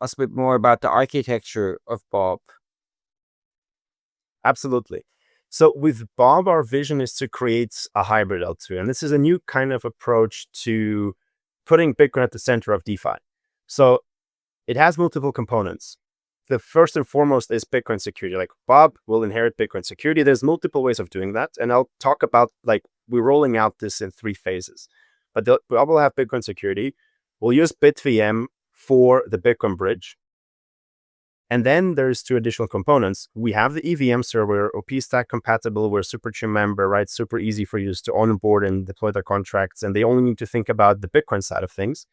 us a bit more about the architecture of Bob? Absolutely. So with Bob, our vision is to create a hybrid L2. And this is a new kind of approach to putting Bitcoin at the center of DeFi. So it has multiple components. The first and foremost is Bitcoin security. Like Bob will inherit Bitcoin security. There's multiple ways of doing that. And I'll talk about, like, we're rolling out this in 3 phases. But Bob will have Bitcoin security. We'll use BitVM for the Bitcoin bridge. And then there's 2 additional components. We have the EVM server, OP stack compatible. We're super chain member, right? Super easy for users to onboard and deploy their contracts. And they only need to think about the Bitcoin side of things.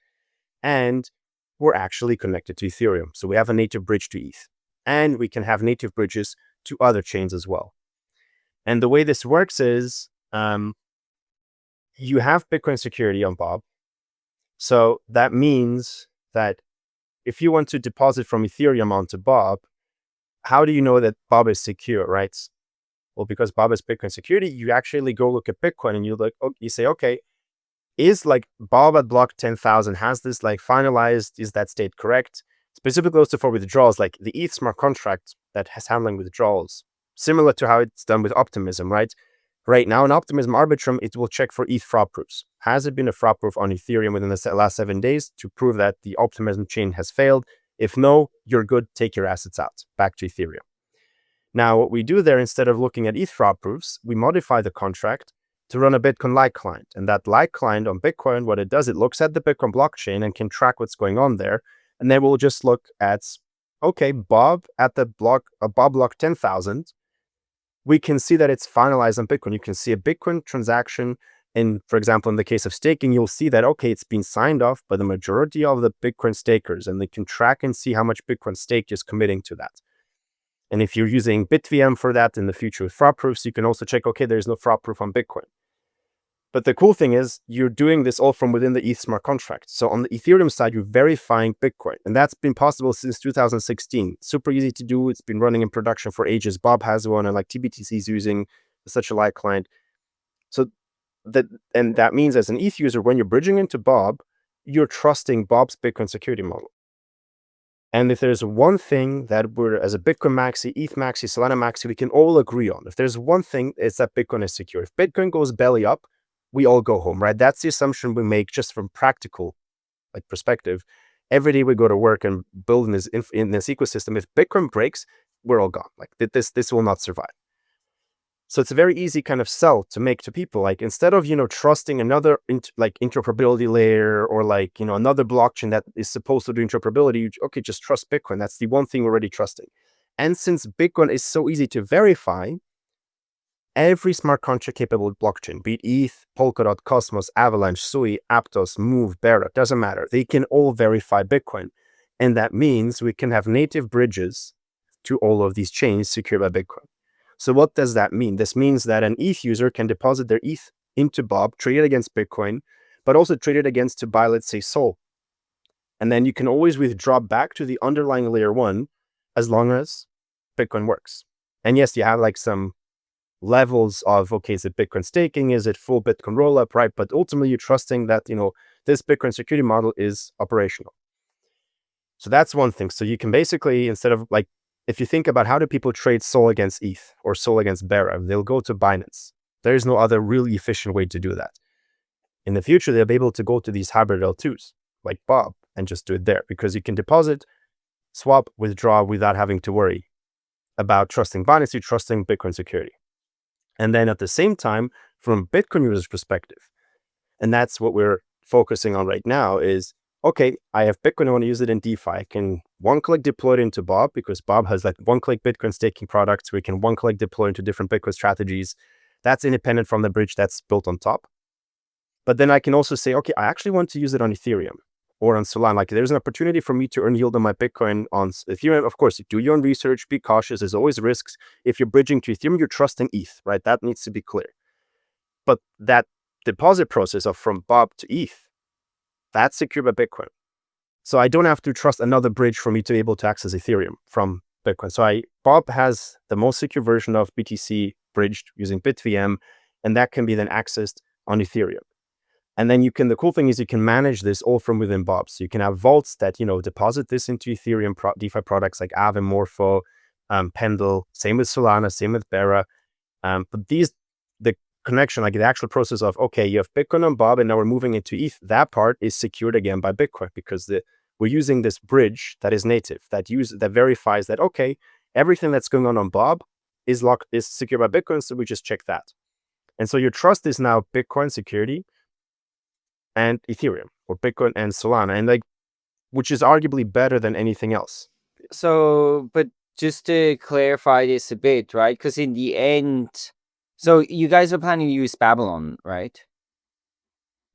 And we're actually connected to Ethereum. So we have a native bridge to ETH. And we can have native bridges to other chains as well. And the way this works is you have Bitcoin security on Bob. So that means that if you want to deposit from Ethereum onto Bob, how do you know that Bob is secure, right? Well, because Bob is Bitcoin security, you actually go look at Bitcoin and you say, okay, is like Bob at block 10,000, has this like finalized, is that state correct? Specifically also for withdrawals, like the ETH smart contract that has handling withdrawals, similar to how it's done with Optimism, right? Right now in Optimism Arbitrum, it will check for ETH fraud proofs. Has it been a fraud proof on Ethereum within the last 7 days to prove that the Optimism chain has failed? If no, you're good, take your assets out, back to Ethereum. Now, what we do there, instead of looking at ETH fraud proofs, we modify the contract to run a Bitcoin-like client. And that like client on Bitcoin, what it does, it looks at the Bitcoin blockchain and can track what's going on there. And then we'll just look at, okay, Bob at the block, Bob block 10,000, we can see that it's finalized on Bitcoin. You can see a Bitcoin transaction. And for example, in the case of staking, you'll see that, okay, it's been signed off by the majority of the Bitcoin stakers, and they can track and see how much Bitcoin stake is committing to that. And if you're using BitVM for that in the future with fraud proofs, you can also check, okay, there's no fraud proof on Bitcoin. But the cool thing is you're doing this all from within the ETH smart contract. So on the Ethereum side, you're verifying Bitcoin. And that's been possible since 2016. Super easy to do. It's been running in production for ages. Bob has one, and like TBTC is using such a light client. So that means as an ETH user, when you're bridging into Bob, you're trusting Bob's Bitcoin security model. And if there's one thing that we're, as a Bitcoin maxi, ETH maxi, Solana maxi, we can all agree on, if there's one thing, it's that Bitcoin is secure. If Bitcoin goes belly up, we all go home, right? That's the assumption we make just from practical perspective. Every day we go to work and build in this ecosystem. If Bitcoin breaks, we're all gone. Like this will not survive. So it's a very easy kind of sell to make to people. Like instead of, trusting another interoperability layer or another blockchain that is supposed to do interoperability, okay, just trust Bitcoin. That's the one thing we're already trusting. And since Bitcoin is so easy to verify, every smart contract capable blockchain, be it ETH, Polkadot, Cosmos, Avalanche, Sui, Aptos, Move, Bearer, doesn't matter. They can all verify Bitcoin. And that means we can have native bridges to all of these chains secured by Bitcoin. So what does that mean? This means that an ETH user can deposit their ETH into Bob, trade it against Bitcoin, but also trade it against to buy, let's say, Sol. And then you can always withdraw back to the underlying layer 1 as long as Bitcoin works. And yes, you have some levels of, okay, is it Bitcoin staking? Is it full Bitcoin rollup, right? But ultimately you're trusting that, this Bitcoin security model is operational. So that's one thing. So you can basically, instead of if you think about how do people trade Sol against ETH or Sol against Bearer, they'll go to Binance. There is no other really efficient way to do that. In the future, they'll be able to go to these hybrid L2s like Bob and just do it there, because you can deposit, swap, withdraw without having to worry about trusting Binance, you're trusting Bitcoin security. And then at the same time, from Bitcoin users' perspective, and that's what we're focusing on right now is, okay, I have Bitcoin, I want to use it in DeFi. I can one-click deploy it into Bob, because Bob has one-click Bitcoin staking products. We can one-click deploy into different Bitcoin strategies. That's independent from the bridge that's built on top. But then I can also say, okay, I actually want to use it on Ethereum or on Solana. There's an opportunity for me to earn yield on my Bitcoin on Ethereum. Of course, you do your own research, be cautious. There's always risks. If you're bridging to Ethereum, you're trusting ETH, right? That needs to be clear. But that deposit process of from Bob to ETH, that's secured by Bitcoin. So I don't have to trust another bridge for me to be able to access Ethereum from Bitcoin. So Bob has the most secure version of BTC bridged using BitVM, and that can be then accessed on Ethereum. And then the cool thing is you can manage this all from within Bob. So you can have vaults that, deposit this into Ethereum DeFi products like Aave, Morpho, Pendle, same with Solana, same with Bera. But the connection, like the actual process of, okay, you have Bitcoin on Bob and now we're moving into ETH, that part is secured again by Bitcoin because we're using this bridge that is native, that verifies that, okay, everything that's going on Bob is secured by Bitcoin, so we just check that. And so your trust is now Bitcoin security and Ethereum, or Bitcoin and Solana, and which is arguably better than anything else. So, but just to clarify this a bit, right? Because in the end, so you guys are planning to use Babylon, right?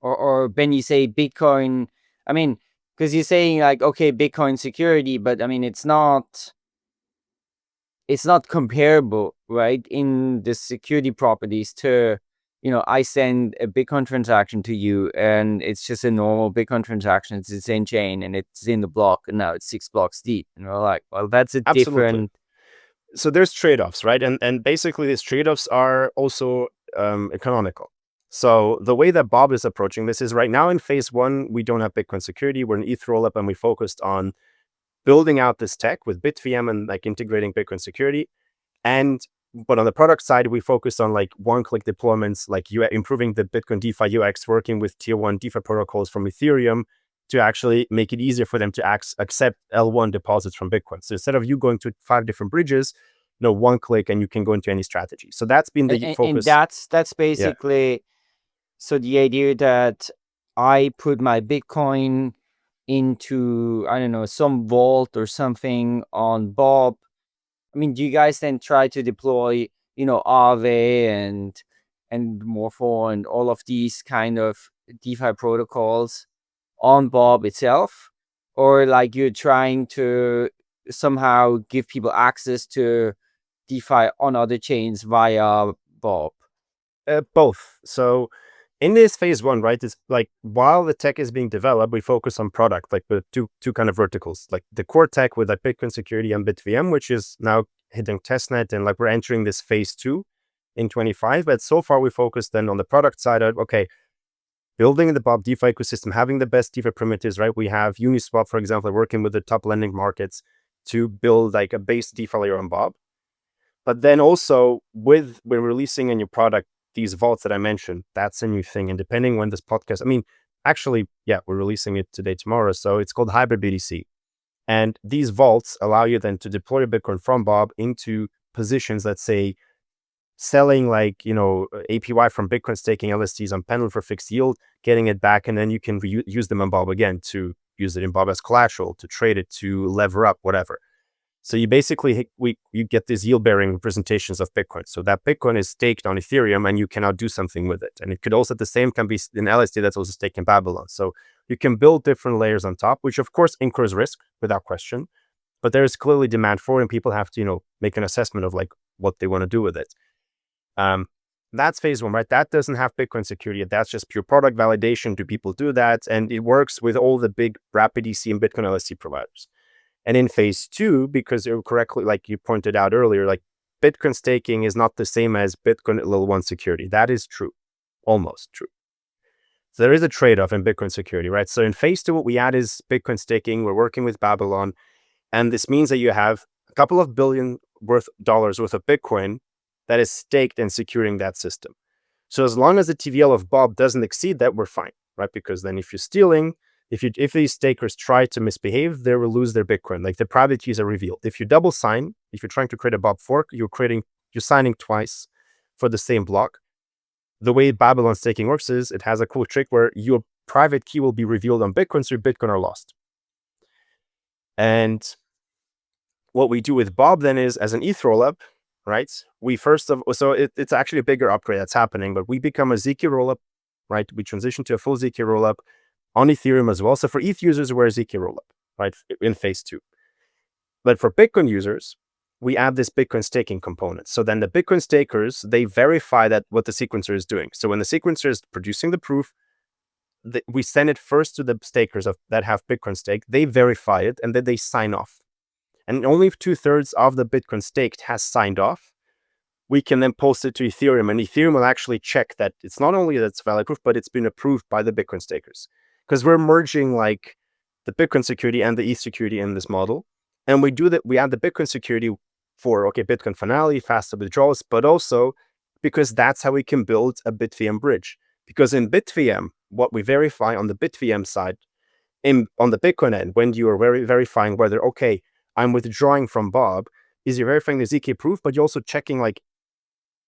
Or when you say Bitcoin, I mean, because you're saying like, okay, Bitcoin security, but I mean, it's not comparable, right? In the security properties to, I send a Bitcoin transaction to you and it's just a normal Bitcoin transaction. It's the same chain and it's in the block and now it's 6 blocks deep. And we're like, well, that's a different. So there's trade-offs, right? And basically these trade-offs are also canonical. So the way that Bob is approaching this is right now in phase 1, we don't have Bitcoin security. We're an ETH rollup and we focused on building out this tech with BitVM and integrating Bitcoin security. But on the product side, we focused on one-click deployments, improving the Bitcoin DeFi UX, working with tier 1 DeFi protocols from Ethereum to actually make it easier for them to accept L1 deposits from Bitcoin. So instead of you going to 5 different bridges, one click and you can go into any strategy. So that's been the focus. And that's basically, so the idea that I put my Bitcoin into, I don't know, some vault or something on Bob. I mean, do you guys then try to deploy, Aave and Morpho and all of these kind of DeFi protocols on Bob itself? Or you're trying to somehow give people access to DeFi on other chains via Bob? Both. So in this phase 1, right, it's while the tech is being developed, we focus on product, with two kind of verticals, the core tech with Bitcoin security and BitVM, which is now hitting testnet, and we're entering this phase 2 in 25. But so far we focused then on the product side of, okay, building the Bob DeFi ecosystem, having the best DeFi primitives, right? We have Uniswap, for example, working with the top lending markets to build a base DeFi layer on Bob. But then also when releasing a new product, these vaults that I mentioned, that's a new thing. And depending when this podcast, we're releasing it today, tomorrow. So it's called Hybrid BTC. And these vaults allow you then to deploy your Bitcoin from Bob into positions, let's say, selling APY from Bitcoin staking LSTs on Pendle for fixed yield, getting it back, and then you can use them on Bob again to use it in Bob as collateral, to trade it, to lever up, whatever. So you basically, you get these yield-bearing representations of Bitcoin. So that Bitcoin is staked on Ethereum and you can now do something with it. And it could also, the same can be an LST that's also staked in Babylon. So you can build different layers on top, which of course incurs risk without question. But there is clearly demand for it and people have to, make an assessment of what they want to do with it. That's phase 1, right? That doesn't have Bitcoin security. That's just pure product validation. Do people do that? And it works with all the big RapidDC and Bitcoin LST providers. And in phase 2, because you're correctly, you pointed out earlier, Bitcoin staking is not the same as Bitcoin L1 security. That is true, almost true. So there is a trade-off in Bitcoin security, right? So in phase 2, what we add is Bitcoin staking. We're working with Babylon. And this means that you have a couple of $billion worth of Bitcoin that is staked and securing that system. So as long as the TVL of Bob doesn't exceed that, we're fine, right? Because then if you're stealing, if these stakers try to misbehave, they will lose their Bitcoin. The private keys are revealed. If you double sign, if you're trying to create a Bob fork, you're signing twice for the same block. The way Babylon staking works is it has a cool trick where your private key will be revealed on Bitcoin, so your Bitcoin are lost. And what we do with Bob then is, as an ETH rollup, right? It's actually a bigger upgrade that's happening, but we become a ZK rollup, right? We transition to a full ZK rollup on Ethereum as well. So for ETH users, we're a ZK rollup, right? In phase 2. But for Bitcoin users, we add this Bitcoin staking component. So then the Bitcoin stakers, they verify that what the sequencer is doing. So when the sequencer is producing the proof, we send it first to the stakers that have Bitcoin stake. They verify it and then they sign off. And only if 2/3 of the Bitcoin staked has signed off, we can then post it to Ethereum, and Ethereum will actually check that it's not only that it's valid proof, but it's been approved by the Bitcoin stakers. Because we're merging like the Bitcoin security and the ETH security in this model. And we do that, we add the Bitcoin security for, okay, Bitcoin finality, faster withdrawals, but also because that's how we can build a BitVM bridge. Because in BitVM, what we verify on the BitVM side, on the Bitcoin end, when you are verifying whether, okay, I'm withdrawing from Bob, is you're verifying the ZK proof, but you're also checking, like,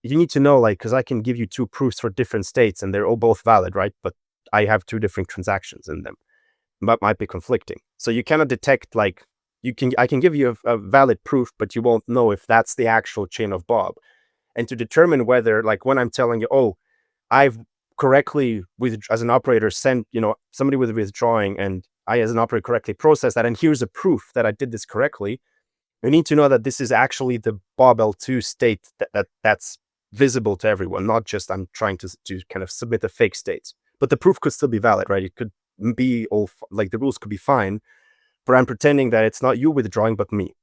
you need to know, like, because I can give you two proofs for different states and they're all both valid, right? But I have two different transactions in them. But might be conflicting. So you cannot detect, like, I can give you a valid proof, but you won't know if that's the actual chain of Bob. And to determine whether, like, when I'm telling you, oh, I've correctly, as an operator, sent, somebody with withdrawing, and I, as an operator, correctly process that, and here's a proof that I did this correctly, you need to know that this is actually the Bob L2 state that's visible to everyone, not just I'm trying to kind of submit a fake state. But the proof could still be valid, right? It could be all, like, the rules could be fine, but I'm pretending that it's not you withdrawing, but me.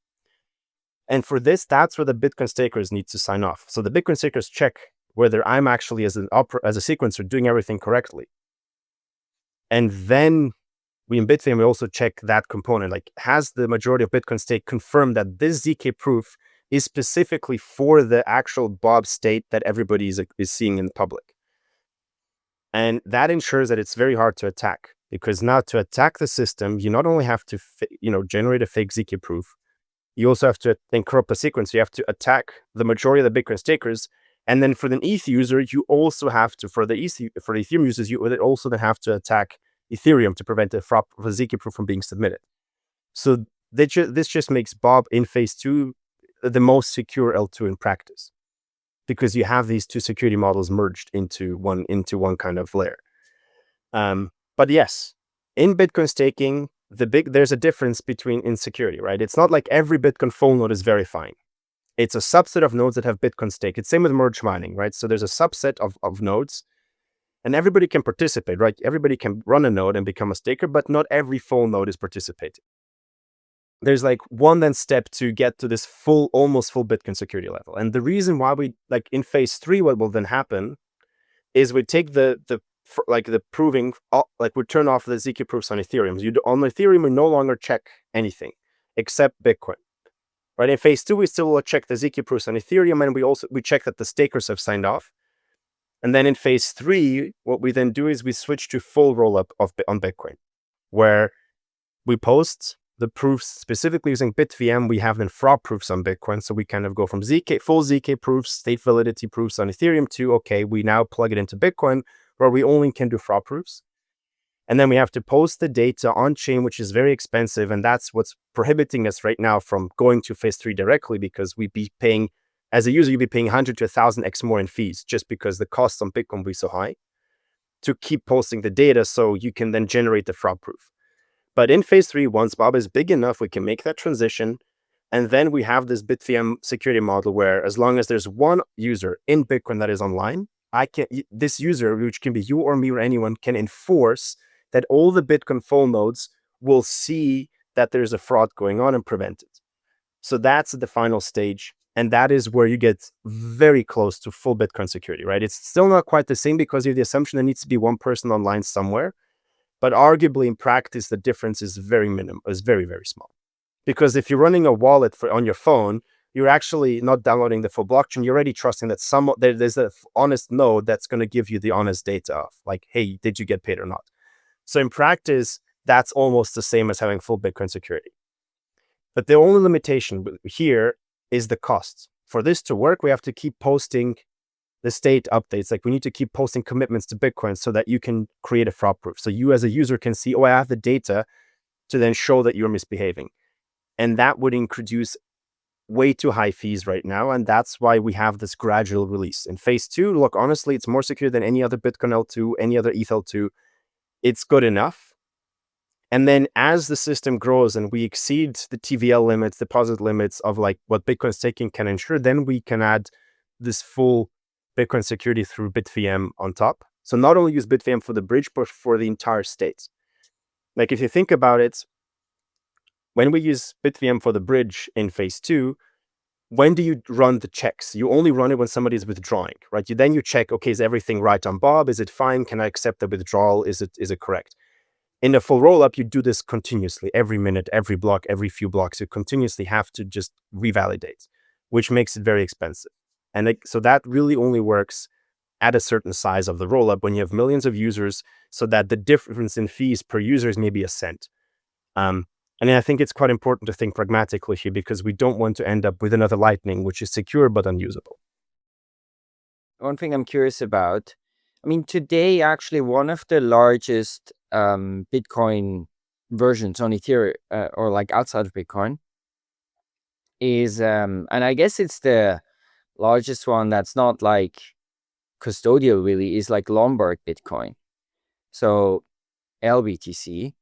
And for this, that's where the Bitcoin stakers need to sign off. So the Bitcoin stakers check whether I'm actually, as a sequencer, doing everything correctly. And then in BitVM, we also check that component, like, has the majority of Bitcoin stake confirmed that this ZK proof is specifically for the actual Bob state that everybody is seeing in public. And that ensures that it's very hard to attack, because now to attack the system, you not only have to generate a fake ZK proof, you also have to then corrupt the sequence. You have to attack the majority of the Bitcoin stakers. And then for the ETH user, you also have to, for the Ethereum users, you would also then have to attack Ethereum to prevent the ZK proof from being submitted. So this just makes Bob in phase 2 the most secure L2 in practice, because you have these two security models merged into one kind of layer. But yes, in Bitcoin staking, there's a difference between insecurity, right? It's not like every Bitcoin full node is verifying. It's a subset of nodes that have Bitcoin stake. It's same with merge mining, right? So there's a subset of nodes, and everybody can participate, right? Everybody can run a node and become a staker, but not every full node is participating. There's like one then step to get to this almost full Bitcoin security level. And the reason why we, like, in phase 3, what will then happen is we take the proving, like, we turn off the ZK proofs on Ethereum. On Ethereum, we no longer check anything except Bitcoin. Right? In phase 2, we still will check the ZK proofs on Ethereum, and we check that the stakers have signed off. And then in phase 3, what we then do is we switch to full rollup on Bitcoin, where we post the proofs specifically using BitVM. We have then fraud proofs on Bitcoin. So we kind of go from full ZK proofs, state validity proofs on Ethereum to, okay, we now plug it into Bitcoin, where we only can do fraud proofs. And then we have to post the data on chain, which is very expensive. And that's what's prohibiting us right now from going to phase 3 directly, because we'd be paying, as a user, you'd be paying 100 to 1,000x more in fees, just because the costs on Bitcoin will be so high to keep posting the data so you can then generate the fraud proof. But in phase 3, once Bob is big enough, we can make that transition. And then we have this BitVM security model where, as long as there's one user in Bitcoin that is online, this user, which can be you or me or anyone, can enforce that all the Bitcoin full nodes will see that there's a fraud going on and prevent it. So that's the final stage. And that is where you get very close to full Bitcoin security, right? It's still not quite the same, because you have the assumption there needs to be one person online somewhere. But arguably in practice, the difference is very, very small. Because if you're running a wallet on your phone, you're actually not downloading the full blockchain. You're already trusting that there's an honest node that's going to give you the honest data of, like, hey, did you get paid or not? So in practice, that's almost the same as having full Bitcoin security. But the only limitation here is the cost. For this to work, we have to keep posting the state updates. Like, we need to keep posting commitments to Bitcoin so that you can create a fraud proof. So you as a user can see, oh, I have the data to then show that you're misbehaving. And that would introduce way too high fees right now. And that's why we have this gradual release. In phase 2, look, honestly, it's more secure than any other Bitcoin L2, any other ETH L2. It's good enough. And then as the system grows and we exceed the TVL limits, deposit limits of, like, what Bitcoin staking can ensure, then we can add this full Bitcoin security through BitVM on top. So not only use BitVM for the bridge, but for the entire state. Like, if you think about it, when we use BitVM for the bridge in phase 2, when do you run the checks? You only run it when somebody is withdrawing, right? Then you check, okay, is everything right on Bob? Is it fine? Can I accept the withdrawal? Is it correct? In a full rollup, you do this continuously, every minute, every block, every few blocks. You continuously have to just revalidate, which makes it very expensive. And so that really only works at a certain size of the rollup when you have millions of users, so that the difference in fees per user is maybe a cent. And I think it's quite important to think pragmatically here, because we don't want to end up with another Lightning, which is secure but unusable. One thing I'm curious about, I mean, today, actually, one of the largest Bitcoin versions on Ethereum, or like outside of Bitcoin, is, and I guess it's the largest one that's not like custodial really, is like Lombard Bitcoin. So LBTC.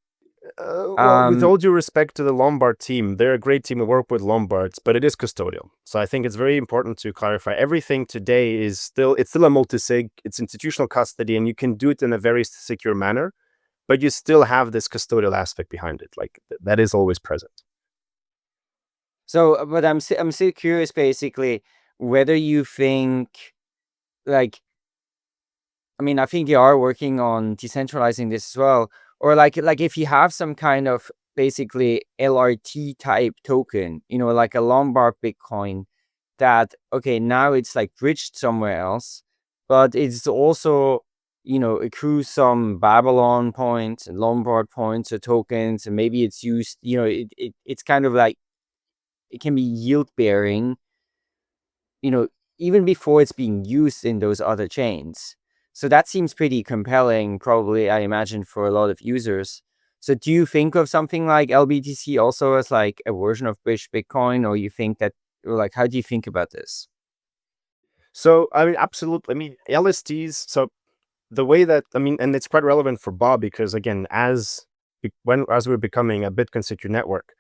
Well, with all due respect to the Lombard team, they're a great team to work with Lombards, but it is custodial. So I think it's very important to clarify everything today is still a multi-sig, it's institutional custody, and you can do it in a very secure manner, but you still have this custodial aspect behind it. Like that is always present. So, but I'm still curious, basically, whether you think, like, I mean, I think you are working on decentralizing this as well, or like if you have some kind of basically LRT type token, like a Lombard Bitcoin, that okay, now it's like bridged somewhere else, but it's also accrues some Babylon points and Lombard points or tokens, and maybe it's used, it's kind of like it can be yield bearing, even before it's being used in those other chains. So that seems pretty compelling, probably, I imagine, for a lot of users. So do you think of something like LBTC also as like a version of bridged Bitcoin, or you think that, or like, how do you think about this? So, I mean, absolutely. I mean, LSTs, so the way that, I mean, and it's quite relevant for Bob, because again, as we're becoming a Bitcoin secure network,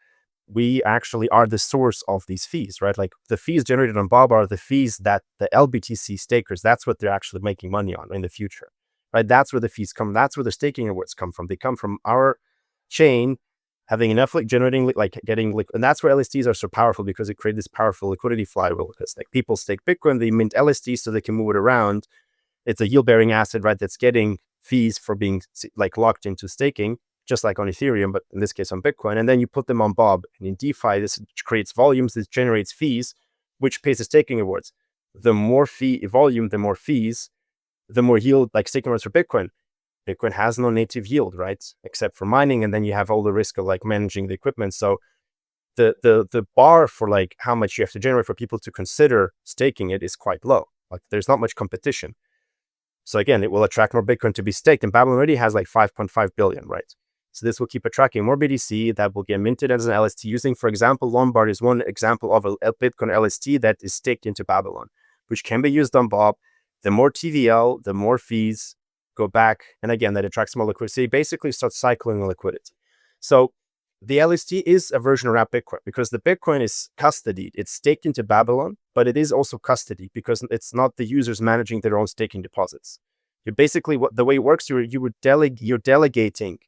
we actually are the source of these fees, right? Like the fees generated on Bob are the fees that the LBTC stakers, that's what they're actually making money on in the future, right? That's where the fees come. That's where the staking rewards come from. They come from our chain having enough, like generating, like getting, and that's where LSTs are so powerful, because it creates this powerful liquidity flywheel. Because like people stake Bitcoin, they mint LSTs so they can move it around. It's a yield bearing asset, right? That's getting fees for being like locked into staking, just like on Ethereum, but in this case on Bitcoin. And then you put them on Bob. And in DeFi, this creates volumes, this generates fees, which pays the staking rewards. The more fee volume, the more fees, the more yield, like staking rewards for Bitcoin. Bitcoin has no native yield, right? Except for mining. And then you have all the risk of like managing the equipment. So the bar for like how much you have to generate for people to consider staking it is quite low. Like there's not much competition. So again, it will attract more Bitcoin to be staked. And Babylon already has like 5.5 billion, right? So this will keep attracting more BTC that will get minted as an LST using, for example, Lombard is one example of a Bitcoin LST that is staked into Babylon, which can be used on Bob. The more TVL, the more fees go back. And again, that attracts more liquidity. So you basically start cycling the liquidity. So the LST is a version around Bitcoin, because the Bitcoin is custodied. It's staked into Babylon, but it is also custody because it's not the users managing their own staking deposits. You basically, the way it works, you're delegating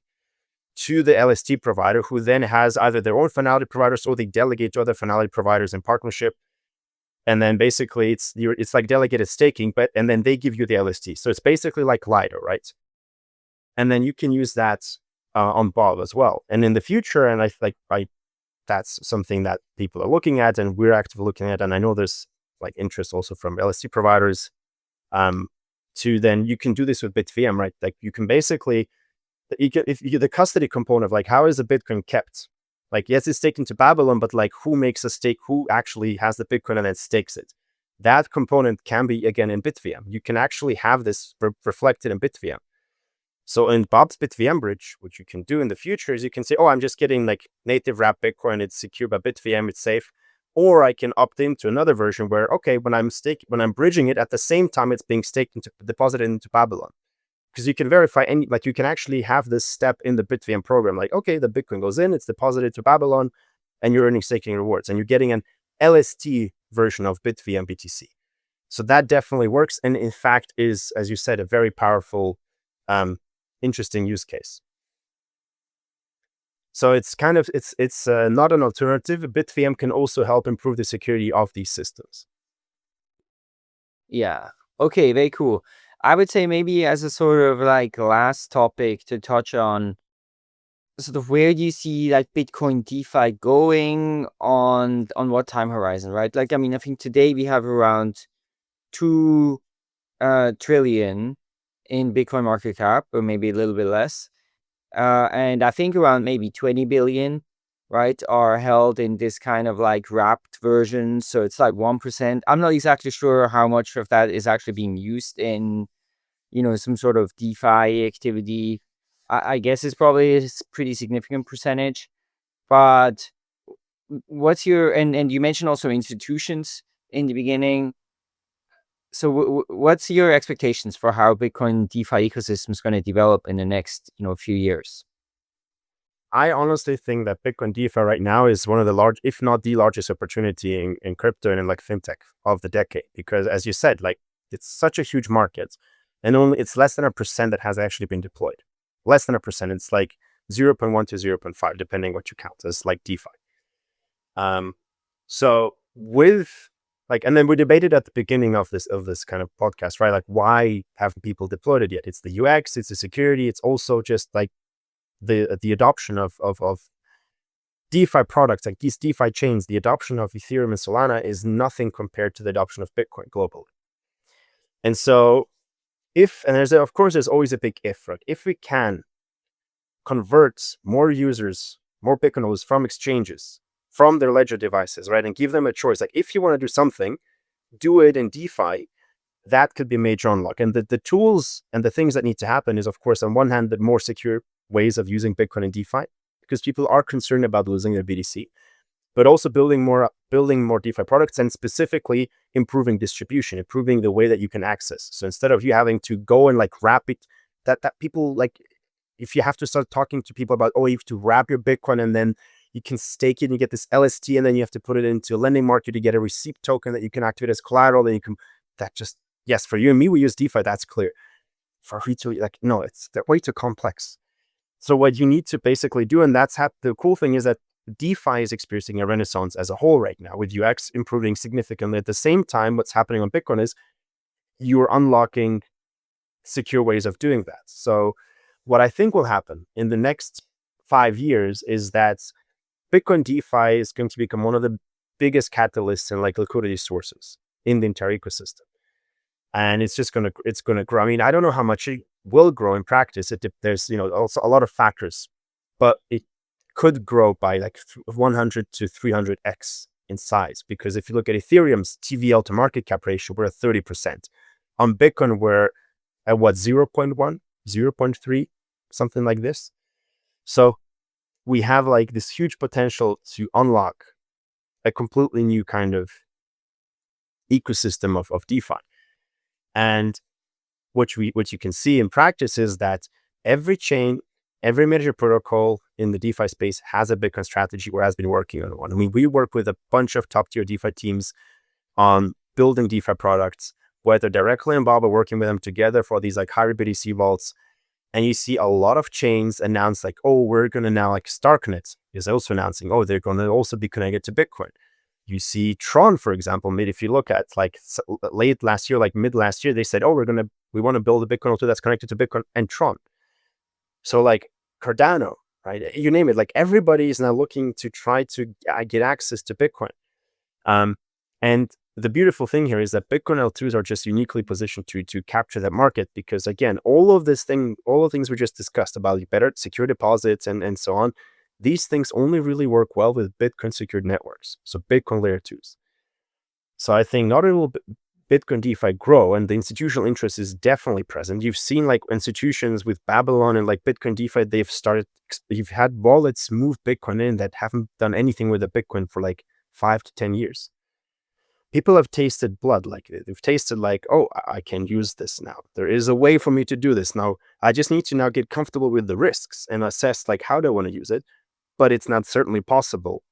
to the LST provider, who then has either their own finality providers or they delegate to other finality providers in partnership. And then basically it's like delegated staking, and then they give you the LST. So it's basically like Lido, right? And then you can use that on Bob as well. And in the future, and that's something that people are looking at and we're actively looking at. And I know there's like interest also from LST providers to then you can do this with BitVM, right? Like you can basically, the custody component of like, how is the Bitcoin kept? Like, yes, it's staked into Babylon, but like who makes a stake? Who actually has the Bitcoin and then stakes it? That component can be, again, in BitVM. You can actually have this reflected in BitVM. So in Bob's BitVM bridge, what you can do in the future is you can say, oh, I'm just getting like native wrap Bitcoin. It's secure by BitVM. It's safe. Or I can opt into another version where, okay, when I'm bridging it, at the same time, it's being deposited into Babylon. Because you can verify you can actually have this step in the BitVM program. Like, okay, the Bitcoin goes in, it's deposited to Babylon, and you're earning staking rewards. And you're getting an LST version of BitVM BTC. So that definitely works. And in fact is, as you said, a very powerful, interesting use case. So it's kind of, it's not an alternative. BitVM can also help improve the security of these systems. Yeah. Okay, very cool. I would say maybe as a sort of like last topic to touch on, sort of where do you see like Bitcoin DeFi going on what time horizon, right? Like, I mean, I think today we have around 2 trillion in Bitcoin market cap, or maybe a little bit less. And I think around maybe 20 billion, right, are held in this kind of like wrapped version. So it's like 1%. I'm not exactly sure how much of that is actually being used in, some sort of DeFi activity. I guess it's probably a pretty significant percentage. But what's your, and you mentioned also institutions in the beginning. So what's your expectations for how Bitcoin DeFi ecosystem is going to develop in the next, few years? I honestly think that Bitcoin DeFi right now is one of the large, if not the largest opportunity in crypto and in like fintech of the decade. Because as you said, like it's such a huge market, and only it's less than 1% that has actually been deployed. Less than 1%. It's like 0.1 to 0.5, depending what you count as like DeFi. So with like, and then we debated at the beginning of this kind of podcast, right? Like, why haven't people deployed it yet? It's the UX, it's the security, it's also just like the adoption of DeFi products, like these DeFi chains. The adoption of Ethereum and Solana is nothing compared to the adoption of Bitcoin globally. And so of course there's always a big if, right? If we can convert more users, more Bitcoin holders from exchanges, from their ledger devices, right? And give them a choice. Like if you want to do something, do it in DeFi. That could be a major unlock. And the tools and the things that need to happen is, of course, on one hand, the more secure ways of using Bitcoin and DeFi, because people are concerned about losing their BTC, but also building more DeFi products, and specifically improving distribution, improving the way that you can access. So instead of you having to go and like wrap it, that people like, if you have to start talking to people about, oh, you have to wrap your Bitcoin and then you can stake it and you get this LST, and then you have to put it into a lending market to get a receipt token that you can activate as collateral. Then you can, that just, yes, for you and me, we use DeFi, that's clear. For retail, like, no, it's way too complex. So what you need to basically do, and the cool thing is that DeFi is experiencing a renaissance as a whole right now, with UX improving significantly. At the same time, what's happening on Bitcoin is you're unlocking secure ways of doing that. So what I think will happen in the next 5 years is that Bitcoin DeFi is going to become one of the biggest catalysts and like liquidity sources in the entire ecosystem. And it's going to grow. I mean, I don't know how much it will grow in practice. There's, also a lot of factors, but it could grow by like 100 to 300x in size. Because if you look at Ethereum's TVL to market cap ratio, we're at 30%. On Bitcoin, we're at what, 0.1, 0.3, something like this. So we have like this huge potential to unlock a completely new kind of ecosystem of DeFi. And what you can see in practice is that every chain, every major protocol in the DeFi space has a Bitcoin strategy or has been working on one. I mean, we work with a bunch of top tier DeFi teams on building DeFi products, whether directly in Bob or working with them together for these like hybrid BTC vaults. And you see a lot of chains announce like, oh, we're going to now, like Starknet is also announcing, oh, they're going to also be connected to Bitcoin. You see Tron, for example, if you look at like late last year, like mid last year, they said, oh, we want to build a Bitcoin O2 that's connected to Bitcoin and Tron. So like Cardano, right? You name it, like everybody is now looking to try to get access to Bitcoin. And the beautiful thing here is that Bitcoin L2s are just uniquely positioned to capture that market, because again, all the things we just discussed about better secure deposits and so on, these things only really work well with Bitcoin secured networks. So Bitcoin layer 2s. So I think not only will Bitcoin DeFi grow, and the institutional interest is definitely present. You've seen like institutions with Babylon and like Bitcoin DeFi, you've had wallets move Bitcoin in that haven't done anything with the Bitcoin for like 5 to 10 years. People have tasted blood, like they've tasted like, oh, I can use this now. There is a way for me to do this. Now, I just need to now get comfortable with the risks and assess like how do I want to use it, but it's not certainly possible.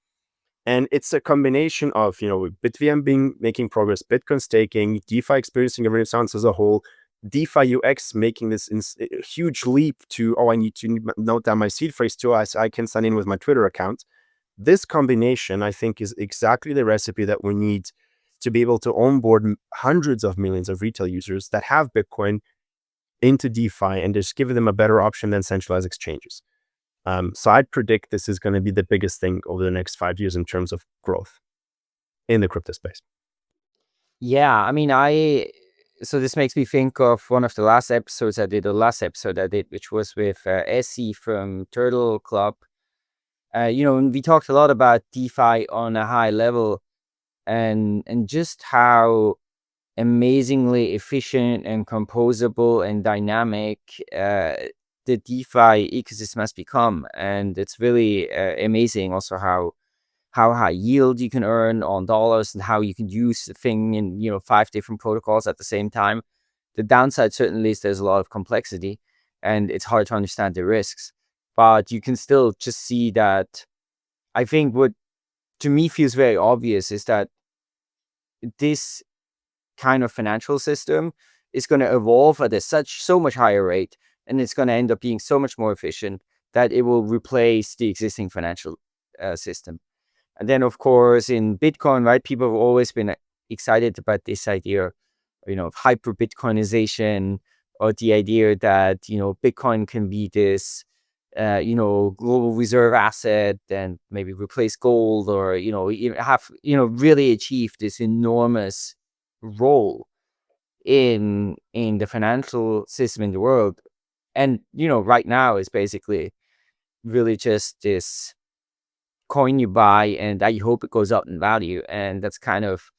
And it's a combination of, BitVM making progress, Bitcoin staking, DeFi experiencing a renaissance as a whole, DeFi UX making this huge leap to, I need to note down my seed phrase too, as I can sign in with my Twitter account. This combination, I think, is exactly the recipe that we need to be able to onboard hundreds of millions of retail users that have Bitcoin into DeFi and just give them a better option than centralized exchanges. So I'd predict this is going to be the biggest thing over the next 5 years in terms of growth in the crypto space. Yeah, I mean, so this makes me think of one of the last episodes I did, which was with Essie from Turtle Club. We talked a lot about DeFi on a high level, and just how amazingly efficient and composable and dynamic the DeFi ecosystem has become. And it's really amazing also how high yield you can earn on dollars and how you can use the thing in 5 different protocols at the same time. The downside certainly is there's a lot of complexity and it's hard to understand the risks, but you can still just see that. I think what to me feels very obvious is that this kind of financial system is going to evolve at so much higher rate, and it's going to end up being so much more efficient that it will replace the existing financial system. And then, of course, in Bitcoin, right, people have always been excited about this idea, of hyper Bitcoinization, or the idea that, Bitcoin can be this, global reserve asset and maybe replace gold, or, even have, really achieve this enormous role in the financial system in the world. And, right now is basically really just this coin you buy and I hope it goes up in value. And that's kind of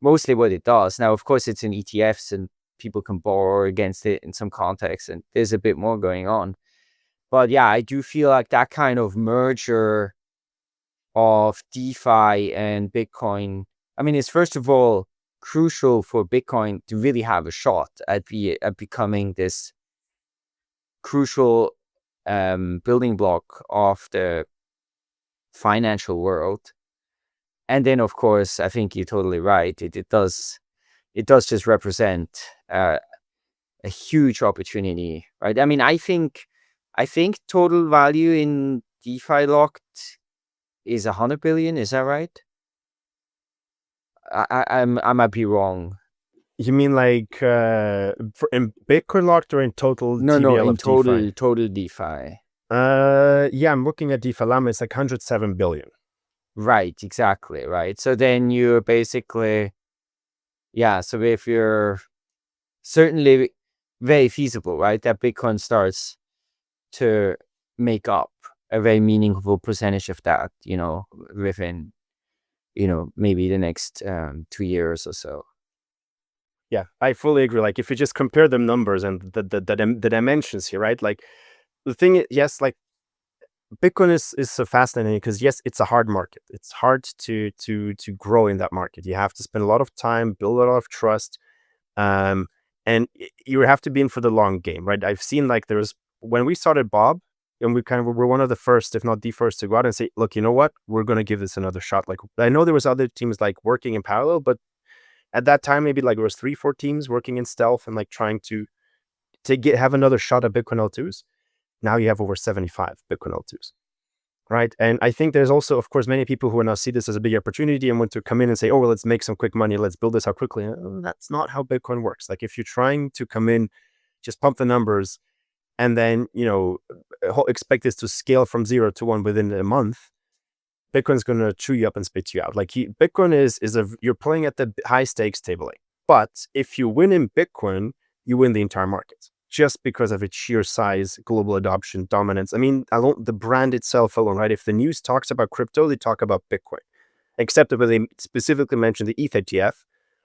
mostly what it does. Now, of course, it's in ETFs and people can borrow against it in some context, and there's a bit more going on. But yeah, I do feel like that kind of merger of DeFi and Bitcoin, I mean, it's first of all crucial for Bitcoin to really have a shot at becoming this crucial building block of the financial world. And then, of course, I think you're totally right. It does just represent a huge opportunity, right? I mean, I think total value in DeFi locked is 100 billion. Is that right? I might be wrong. You mean like in Bitcoin locked or in total? No, TVL in of DeFi? total DeFi. Yeah, I'm looking at DeFi Llama. It's like 107 billion. Right, exactly, right. So then you're basically, yeah. So if you're certainly very feasible, right, that Bitcoin starts to make up a very meaningful percentage of that, within, maybe the next 2 years or so. Yeah, I fully agree. Like if you just compare the numbers and the dimensions here, right? Like the thing is, yes, like Bitcoin is so fascinating because yes, it's a hard market. It's hard to grow in that market. You have to spend a lot of time, build a lot of trust, and you have to be in for the long game, right? I've seen like when we started Bob, and we kind of were one of the first, if not the first, to go out and say, look, you know what, we're going to give this another shot. Like I know there was other teams like working in parallel, but at that time maybe like there was 3-4 teams working in stealth and like trying to have another shot at Bitcoin L2s. Now you have over 75 Bitcoin L2s, right? And I think there's also, of course, many people who now see this as a big opportunity and want to come in and say, oh, well, let's make some quick money. Let's build this out quickly. That's not how Bitcoin works. Like if you're trying to come in, just pump the numbers and then, expect this to scale from 0 to 1 within a month, Bitcoin's going to chew you up and spit you out. Like Bitcoin you're playing at the high stakes table. But if you win in Bitcoin, you win the entire market just because of its sheer size, global adoption, dominance. I mean, the brand itself alone, right? If the news talks about crypto, they talk about Bitcoin, except when they specifically mention the ETH ETF.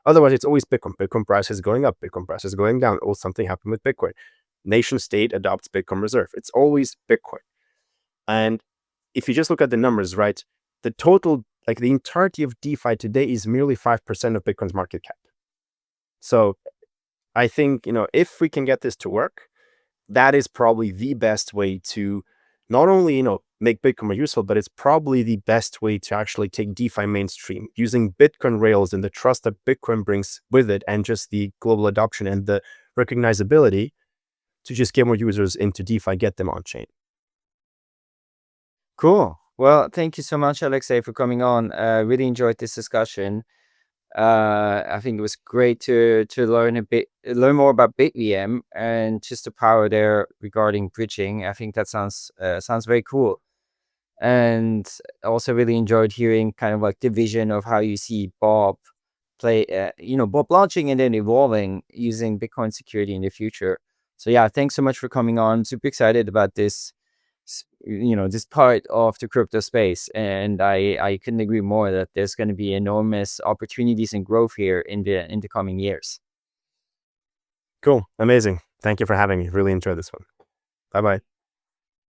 Otherwise, it's always Bitcoin. Bitcoin price is going up. Bitcoin price is going down. Oh, something happened with Bitcoin. Nation state adopts Bitcoin reserve. It's always Bitcoin. And if you just look at the numbers, right, the total, like the entirety of DeFi today is merely 5% of Bitcoin's market cap. So I think, if we can get this to work, that is probably the best way to not only, make Bitcoin more useful, but it's probably the best way to actually take DeFi mainstream using Bitcoin rails and the trust that Bitcoin brings with it and just the global adoption and the recognizability to just get more users into DeFi, get them on chain. Cool. Well, thank you so much, Alexei, for coming on. Really enjoyed this discussion. I think it was great to learn more about BitVM and just the power there regarding bridging. I think that sounds very cool. And I also really enjoyed hearing kind of like the vision of how you see Bob play, Bob launching and then evolving using Bitcoin security in the future. So yeah, thanks so much for coming on. Super excited about this, this part of the crypto space. And I couldn't agree more that there's going to be enormous opportunities and growth here in the coming years. Cool. Amazing. Thank you for having me. Really enjoyed this one. Bye-bye.